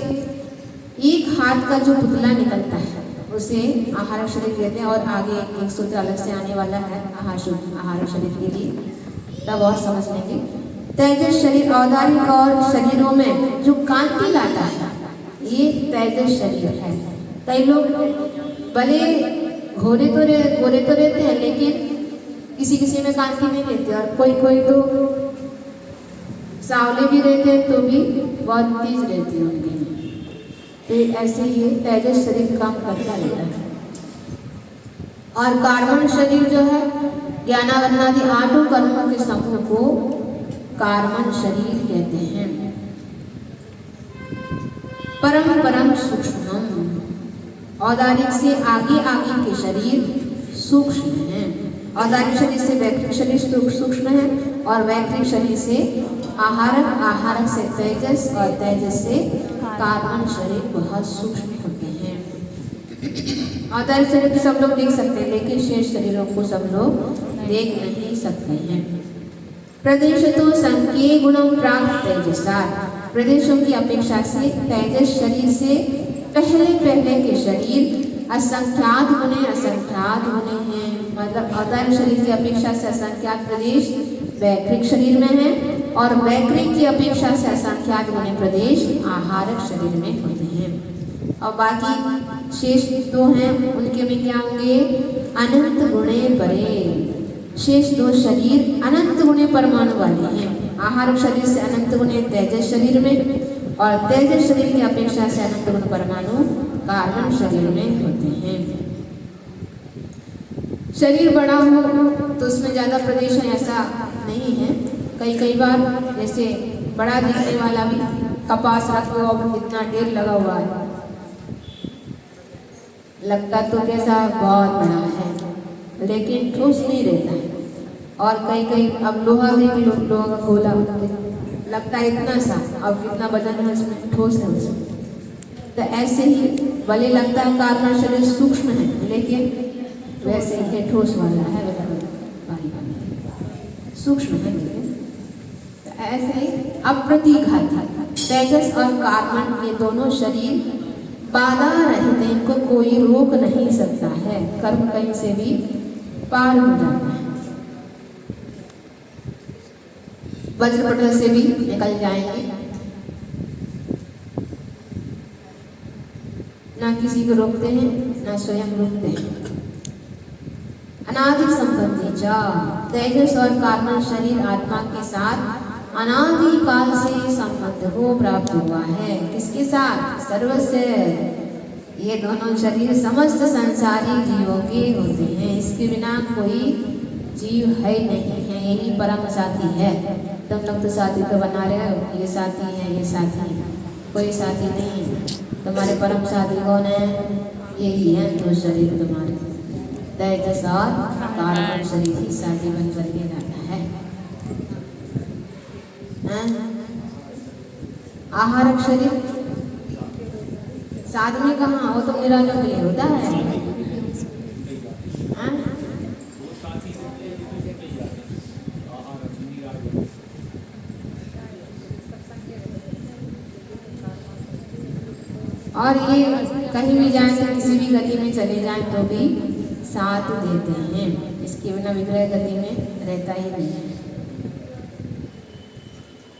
एक हाथ का जो पुतला निकलता है उसे आहारक शरीर कहते हैं। और आगे एक सूत्र अलग से आने वाला है आहारक शरीर के लिए, तब और समझ लेंगे। तेजस शरीर औदारिक और शरीरों में जो कांति लाता है, ये तेजस शरीर है। कई लोग भले गोरे तो रहते हैं, लेकिन किसी में कांति नहीं लेते, और कोई तो सांवले भी रहते हैं तो भी बहुत तेज रहती है उनकी। तो ऐसे ही तेजस शरीर काम करता रहता है। और कार्बन शरीर जो है, ज्ञानावरणादि 8 कर्मों के समूह को कार्बन शरीर कहते हैं। परम सूक्ष्म, औदारिक से आगे के शरीर सूक्ष्म है। औदारिक शरीर से वैक्रिक शरीर सूक्ष्म है, और वैक्रिक शरीर से आहारक से तेजस, और तेजस से कार्बन शरीर बहुत सूक्ष्म होते हैं। औदारिक शरीर सब लोग देख सकते हैं, लेकिन शेष शरीरों को सब लोग देख नहीं सकते हैं। प्रदेश तो संख्ये गुणम प्राप्त तेजसा, प्रदेशों की अपेक्षा से तेजस शरीर से पहले के शरीर असंख्यात गुणे हैं। मतलब औदारिक शरीर की अपेक्षा से असंख्यात प्रदेश वैक्रिक शरीर में है, और वैक्रिक की अपेक्षा से असंख्यात गुणे प्रदेश आहारक शरीर में होते हैं। और बाकी शेष 2 हैं, उनके में क्या होंगे? अनंत गुणे परे। शेष 2 शरीर अनंत गुणे परमाणु वाले हैं। आहारक शरीर से अनंत गुणे तेजस शरीर में, और तेजस शरीर की अपेक्षा से अनंत गुण परमाणु कार्बन शरीर में होते हैं। शरीर बड़ा हो तो उसमें ज़्यादा प्रदेश है ऐसा नहीं है। कई बार जैसे बड़ा दिखने वाला भी कपास रख लो, अब इतना ढेर लगा हुआ है, लगता तो कैसा बहुत बड़ा है, लेकिन ठोस नहीं रहता है। और कई अब लोहा देख लो, लोहा का गोला लगता है इतना सा, अब कितना वजन है उसमें, ठोस है उसमें। तो ऐसे ही भले लगता है कार्बन शरीर सूक्ष्म है, लेकिन वैसे ही ठोस वाला है, सूक्ष्म है, तो ऐसे ही अप्रतिघाती तेजस और कार्बन ये दोनों शरीर बाधा रहित, इनको कोई रोक नहीं सकता है। कर्म कहीं से भी पार हो जाता है, वज्रपटल से भी निकल जाएंगे, ना किसी को रोकते हैं ना स्वयं रोकते हैं। अनादि संबंधी जा तेजस और कार्बन शरीर आत्मा के साथ अनादि काल से संबंध को प्राप्त हुआ है। किसके साथ? सर्वस्य। ये दोनों शरीर समस्त संसारी जीवों के होते हैं, इसके बिना कोई जीव है नहीं है, यही परम साथी है। तुम लोग तो साथी तो बना रहे हो, ये साथी है, ये साथी है, कोई साथी नहीं है। तुम्हारे परम साथी कौन है? यही है, दो शरीर तुम्हारे तेजस और कार्बन शरीर ही साथी बन करके रहता है। हैं? आहारक शरीर साथ में कहाँ, वो तो निरालों के लिए होता है। हैं? और ये कहीं भी जाएं तो किसी भी गति में चले जाएं तो भी साथ देते हैं, इसके बिना विग्रह गति में रहता ही नहीं है।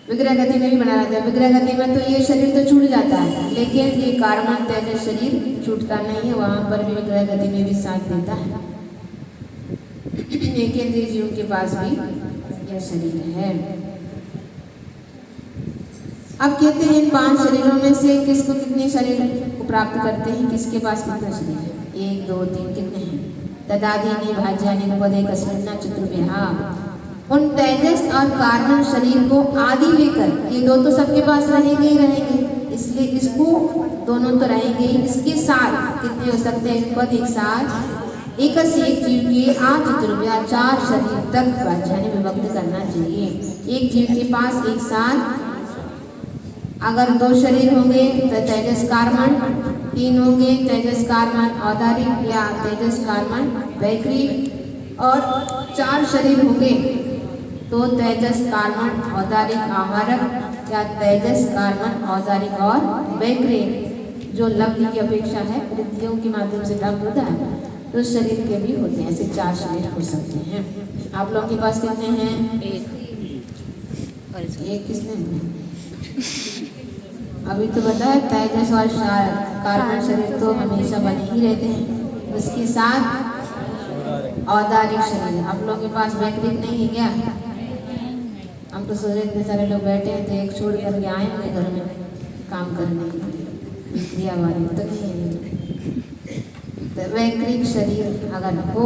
विग्रह गति में भी बना रहता है। विग्रह गति में तो ये शरीर तो छूट जाता है, लेकिन ये कार्बन तेजस शरीर छूटता नहीं है, वहां पर भी विग्रह गति में भी साथ देता है। एक इंद्रिय जीव के पास भी यह शरीर है। अब कहते हैं इन 5 शरीरों में से किसको कितने शरीर को प्राप्त करते हैं, किसके पास कितना शरीर है? 1 2 3 कितने हैं? तदादीनि भाज्यानि उपदे कस्मिन्ना चतुर्भ्यः। उन तेजस और कार्बन शरीर को आदि लेकर, ये 2 तो सबके पास रहेंगे ही रहेंगे, इसलिए इसको दोनों तो रहेंगे ही, इसके साथ कितने हो सकते हैं पद एक साथ? एक से एक जीव के चतुर्भ्यः 4 शरीर तक भाज्यानि विभक्त करना चाहिए। एक जीव के पास एक साथ अगर 2 शरीर होंगे तो तेजस कार्बन, 3 होंगे तेजस कार्बन औदारिक या तेजस कार्बन वैक्रिक, और 4 शरीर होंगे तो तेजस कार्बन औदारिक आहारक या तेजस कार्बन औदारिक और वैक्रिक। जो लब्धि की अपेक्षा है वृत्तियों के माध्यम से प्राप्त होता है, तो शरीर के भी होते हैं। ऐसे 4 शरीर हो सकते हैं। आप लोगों के पास कितने हैं? एक किसने? अभी तो बताया तेजस और कार्बन शरीर तो हमेशा बने ही रहते हैं, उसके साथ औदारिक शरीर। आप लोगों के पास वैक्रिक नहीं है क्या? हम तो सोच रहे थे सारे लोग बैठे थे, एक छोड़ करके आए होंगे घर में काम करने क्रिया वाले, तो नहीं है। तो वैक्रिक शरीर अगर हो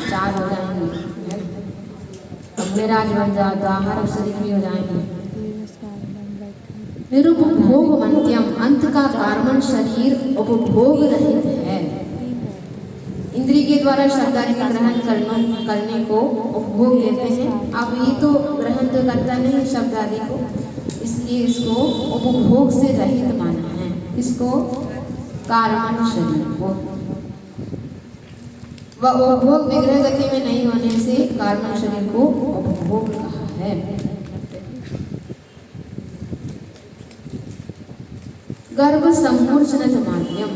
4 हो जाएंगे, अब मेरा आज बन जाओ तो आहारक शरीर भी हो जाएंगे। निरुपभोग मन्त्यम, अंत का कार्बन शरीर उपभोग रहित है। इंद्रिय के द्वारा शब्दादि का ग्रहण करने को उपभोग कहते हैं। अब ये तो ग्रहण तो करता नहीं शब्दादि को, इसलिए इसको उपभोग से रहित माना है। इसको कार्बन शरीर को वह उपभोग विग्रह गति में नहीं होने से कार्बन शरीर को उपभोग कहा है। गर्भ सम्मूर्छन माध्यम,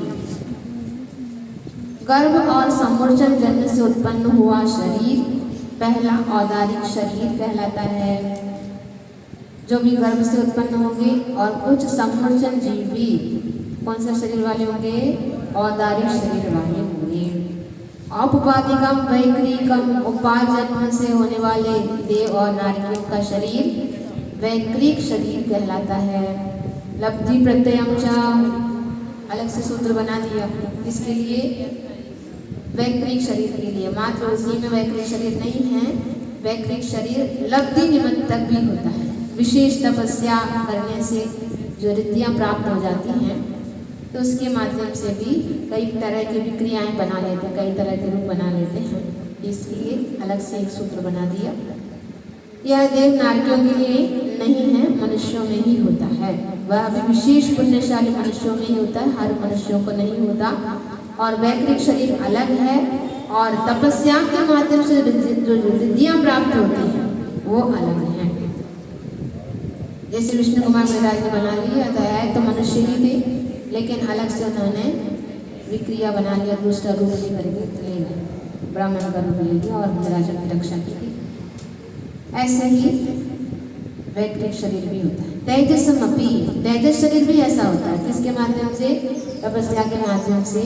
गर्भ और सम्मूर्छन जन्म से उत्पन्न हुआ शरीर पहला औदारिक शरीर कहलाता है। जो भी गर्भ से उत्पन्न होंगे, और कुछ सम्मूर्छन जीव भी कौन सा शरीर वाले होंगे? औदारिक शरीर वाले होंगे। औपपादिकम वैक्रिकम, उपाजन्म से होने वाले देव और नारियों का शरीर वैक्रिक शरीर कहलाता है। लब्धि प्रत्ययम च, अलग से सूत्र बना दिया इसके लिए, वैक्रिक शरीर के लिए। मात्र उसी में वैक्रिक शरीर नहीं है, वैक्रिक शरीर लब्धि निमित्त तक भी होता है। विशेष तपस्या करने से जो रिद्धियाँ प्राप्त हो जाती हैं, तो उसके माध्यम से भी कई तरह की भी क्रियाएँ बना लेते हैं, कई तरह के रूप बना लेते हैं, इसलिए अलग से एक सूत्र बना दिया। यह देव नारकियों के लिए नहीं है, मनुष्यों में ही होता है। वह भी विशेष पुण्यशाली मनुष्यों में ही होता है, हर मनुष्यों को नहीं होता। और वैक्रिक शरीर अलग है, और तपस्या के माध्यम से जो रिद्धियाँ प्राप्त होती हैं वो अलग हैं। जैसे विष्णु कुमार महाराज ने बना लिया था, है तो मनुष्य ही थे, लेकिन अलग से उन्होंने विक्रिया बना लिया, दूसरा रूप लेकर के ले गए, ब्राह्मण का रूप ले लिया और महाराजा की रक्षा की। ऐसे ही वैक्रिक शरीर भी होता है। तेजसमपि, तेजस शरीर भी ऐसा होता है। किसके माध्यम से? तपस्या के माध्यम से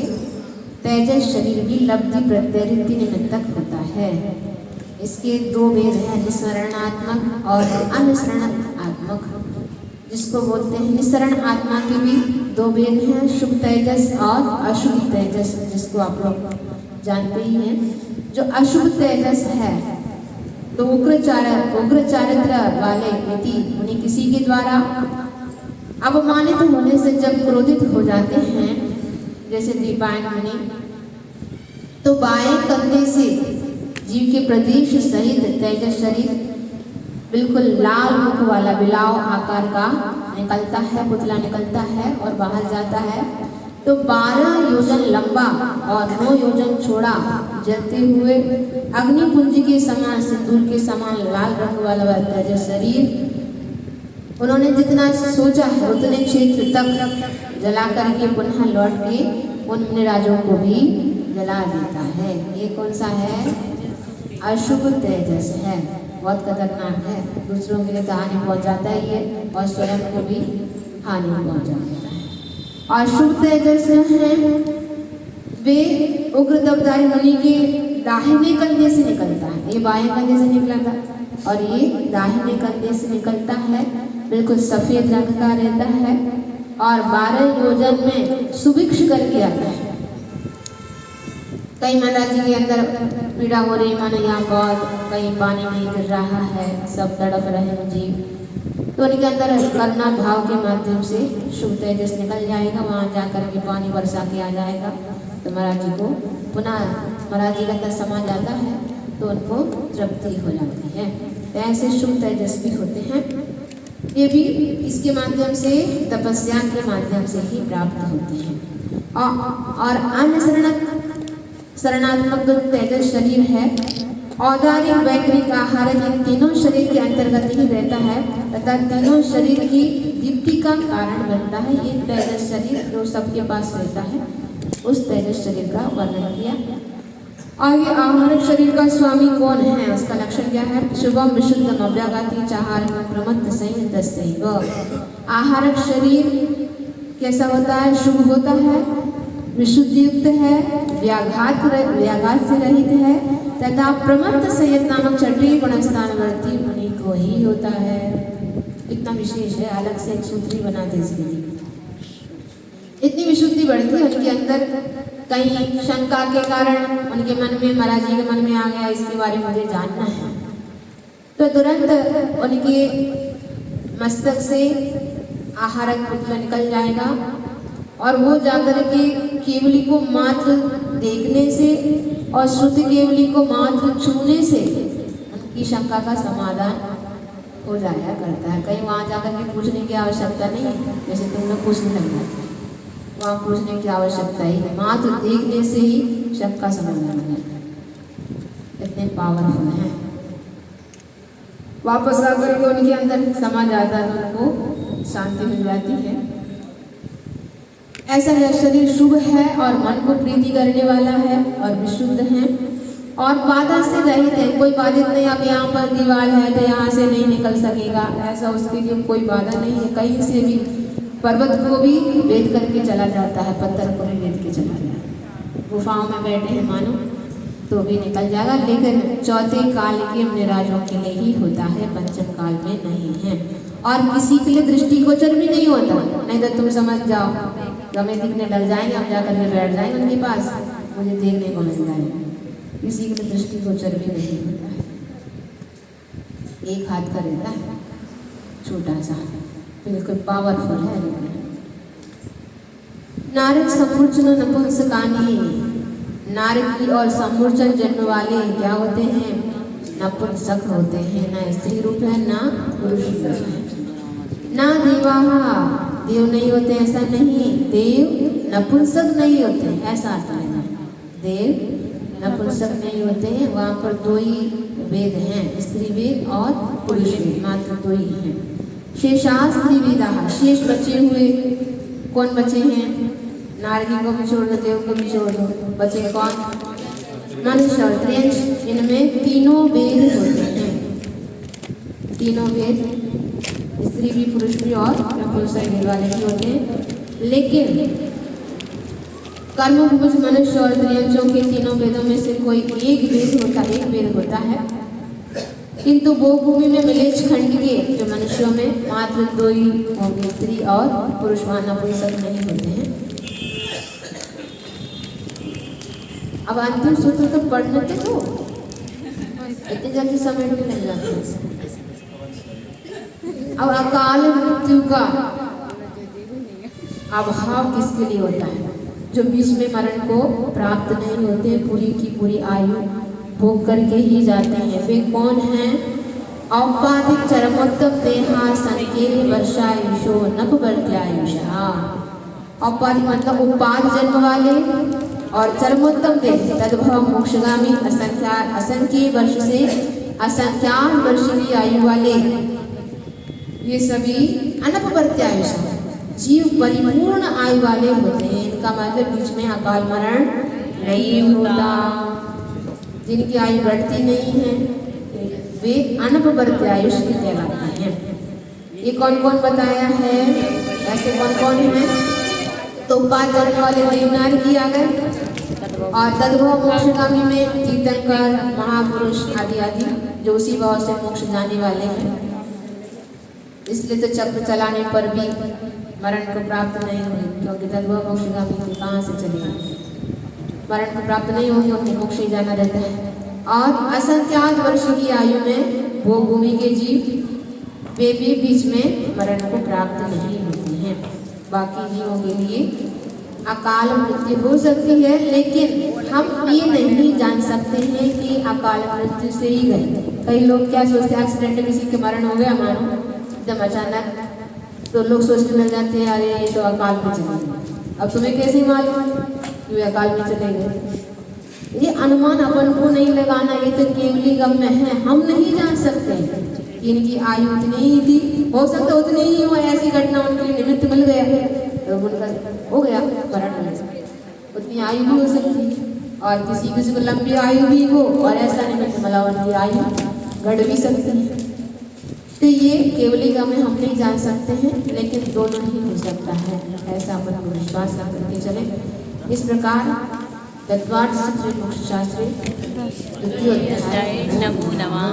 तेजस शरीर भी लब्धि प्रत्यरिति निमित्तक होता है। इसके 2 भेद हैं, निस्सरणात्मक और अनिस्सरणात्मक। जिसको बोलते हैं निस्सरण आत्मा के भी 2 भेद हैं, शुभ तेजस और अशुभ तेजस, जिसको आप लोग जानते ही हैं। जो अशुभ तेजस है तो उग्र चारित्र वाले यदि उन्हें किसी के द्वारा अवमानित होने से जब क्रोधित हो जाते हैं, जैसे दीपायन मुनि, तो बाएं कंधे से जीव के प्रदेश सहित तेजस शरीर बिल्कुल लाल मुख वाला बिलाव आकार का निकलता है, पुतला निकलता है और बाहर जाता है। तो 12 योजन लंबा और 9 योजन चौड़ा जलते हुए अग्निपुंज के समान, सिंदूर के समान लाल रंग वाला वह तेजस शरीर उन्होंने जितना सोचा है उतने क्षेत्र तक जला करके पुनः लौट के उन मुनिराजों को भी जला देता है। ये कौन सा है? अशुभ तेजस है, बहुत खतरनाक है। दूसरों के लिए तो हानि पहुंचाता ही है और स्वयं को भी हानि पहुंचाता है। और शुभ तेजस है वे उग्र तपधारी मुनि के दाहिने कंधे से निकलता है। ये बाएं कंधे से निकला था और ये दाहिने कंधे से निकलता है। बिल्कुल सफेद रंग का रहता है और 12 योजन में सुभिक्ष करके आता है। कहीं माता जी के अंदर पीड़ा हो रही, मानो यहाँ बहुत कहीं पानी नहीं गिर रहा है, सब तड़प रहे हैं जीव, तो उनके अंदर करुणा भाव के माध्यम से शुभ तेजस निकल जाएगा। वहाँ जा कर के पानी बरसा के आ जाएगा तो महाराज जी को पुनः महाराज जी के अंदर समा जाता है तो उनको तृप्ति हो जाती है। तो ऐसे शुभ तेजस भी होते हैं। ये भी इसके माध्यम से, तपस्या के माध्यम से ही प्राप्त होते हैं। और अन्य शरणात्मक जो तेजस शरीर है, औदारिक, वैकृतिक, आहारिक, इन तीनों शरीर के अंतर्गत ही रहता है तथा तीनों शरीर की दीप्ति का कारण बनता है। ये तेजस शरीर जो सबके पास रहता है, उस तेजस शरीर का वर्णन किया। आगे आहारिक शरीर का स्वामी कौन है, उसका लक्षण क्या है? शुभम विशुद्धम अव्याघाती चाहारम प्रमत्त संयतस्यैव। आहारक शरीर कैसा होता है? शुभ होता है, विशुद्धि युक्त है, व्याघात से रहित है तथा प्रमत्त संयत नामक छठी गुणस्थानवर्ती मुनि को ही होता है। इतना विशेष है, अलग से एक सूत्र ही बनाते इसके लिए। इतनी विशुद्धि बढ़ती है उनके अंदर। कहीं शंका के कारण उनके मन में, महाराज जी के मन में आ गया इसके बारे में मुझे जानना है, तो तुरंत उनके मस्तक से आहारक पुतला निकल जाएगा और वो जाकर के केवली को मात्र देखने से और शुद्ध केवली को मात्र छूने से उनकी शंका का समाधान हो जाया करता है। कहीं वहाँ जाकर के पूछने की आवश्यकता नहीं है, जैसे तुम लोग पूछने लग जाते, वहाँ पूछने की आवश्यकता ही नहीं, मात्र देखने से ही शंका समाधान हो जाता है। इतने पावरफुल हैं। वापस आकर के उनके अंदर समा जाता है तो उनको शांति मिल जाती है। ऐसा यह शरीर शुभ है और मन को प्रीति करने वाला है और विशुद्ध है और बाधा से रहित है। कोई बाधित नहीं, अब यहाँ पर दीवार है तो यहाँ से नहीं निकल सकेगा, ऐसा उसके लिए कोई बाधा नहीं है। कहीं से भी पर्वत को भी वेद करके चला जाता है, पत्थर को भी वेद के चला जाता है। गुफाओं में बैठे हैं मानो तो भी निकल जाएगा, लेकिन चौथे काल के निराजों के लिए ही होता है, पंचम काल में नहीं है। और किसी के लिए दृष्टिगोचर भी नहीं होता, नहीं तो तुम समझ जाओ गमे दिखने लग जाएंगे, हम जाकर के बैठ जाएंगे उनके पास, मुझे देखने को मिल जाएगा। किसी के लिए दृष्टिगोचर भी नहीं होता है। एक हाथ का रहता है, छोटा सा, बिल्कुल पावरफुल है। नारद समूर्चन नपुंसकानी, नारद की और समूर्चन जन्म वाले क्या होते हैं? नपुंसक होते हैं। ना स्त्री रूप है ना पुरुष रूप है। ना देवाहा, देव नहीं होते ऐसा नहीं, देव नपुंसक नहीं होते ऐसा अर्थ है। देव नपुंसक नहीं होते हैं। वहाँ पर दो ही वेद हैं, स्त्री वेद और पुरुष वेद, मात्र दो ही हैं। शेषास्त्री वेदा, शेष बचे हुए कौन बचे हैं? नारदी को भी छोड़ दो, देव को भी छोड़ दो, बचे कौन? मनुष्य और त्रियंश। इनमें तीनों वेद होते हैं, तीनों वेद, स्त्री भी पुरुष भी और नपुंसक वेद वाले भी होते हैं। लेकिन कर्मभुज मनुष्य और त्रियंशों के तीनों वेदों में से कोई एक वेद होता है, किंतु वो भूमि में मिलेच खंड के जो मनुष्यों में मात्र दो ही होंगे, स्त्री और पुरुष, वहाँ नपुंसक नहीं होते हैं। अब अंतिम सूत्र तो पढ़ने तो इतनी जल्दी समेटने लग जाते हैं। अब अकाल मृत्यु का अभाव किसके लिए होता है? जो बीच में मरण को प्राप्त नहीं होते, पूरी की पूरी आयु भोग करके ही जाते हैं, वे कौन हैं? औपाधिक चरमोत्तम देहा संके वर्षायुषो नपवर्त्यायुषा। औपाधिक मतलब उपाधि जन्म वाले, और चरमोत्तम देह तद्भव मोक्षगामी असंख्य वर्ष से असंख्यात वर्ष की आयु वाले, ये सभी अनपवर्त्यायुषा जीव परिपूर्ण आयु वाले होते हैं। इनका मतलब बीच में अकाल मरण नहीं होता। जिनकी आयु बढ़ती नहीं है वे अनपवर्त्यायुष के कहलाते हैं। ये कौन कौन बताया है? ऐसे कौन कौन है? तो उपाधि जन्म वाले देवनार की आ गए, और तद्भव मोक्षगामी में तीर्थंकर, महापुरुष आदि आदि जो उसी भाव से मोक्ष जाने वाले हैं। इसलिए तो चक्र चलाने पर भी मरण को प्राप्त नहीं हुई, क्योंकि तद्भव मोक्षगामी के कहाँ से चलेगा? मरण को प्राप्त नहीं होगी, उन्हें मोक्ष ही जाना रहता है। और असंख्यात वर्ष की आयु में वो भूमि के जीव वे भी बीच में मरण को प्राप्त नहीं होते हैं। बाकी जीवों के लिए अकाल मृत्यु हो सकती है, लेकिन हम ये नहीं जान सकते हैं कि अकाल मृत्यु से ही गए। कई लोग क्या सोचते हैं, एक्सीडेंट किसी के मरण हो गया मानो एकदम अचानक, तो लोग सोचने लग जाते हैं अरे ये तो अकाल में चले गए। अब तुम्हें कैसे मालूम कि वे अकाल में चले गए? ये अनुमान अपन को नहीं लगाना, ये तो केवली गम्य है। हम नहीं जान सकते इनकी आयु उतनी ही थी, हो सकता उतनी ही हो, ऐसी घटना उनके लिए निमित्त मिल गया तो उनका हो गया मरण, उतनी आयु भी हो सकती है। और किसी को लंबी आयु भी हो और ऐसा निमित्त मिला उनकी आयु घट भी सकती है। तो ये केवली गम्य हम नहीं जान सकते हैं, लेकिन दोनों ही हो सकता है, ऐसा अपन को विश्वास रख करके चले। इस प्रकार तत्वार्थ शास्त्र मोक्ष शास्त्र द्वितीय अध्याय नमो नमः।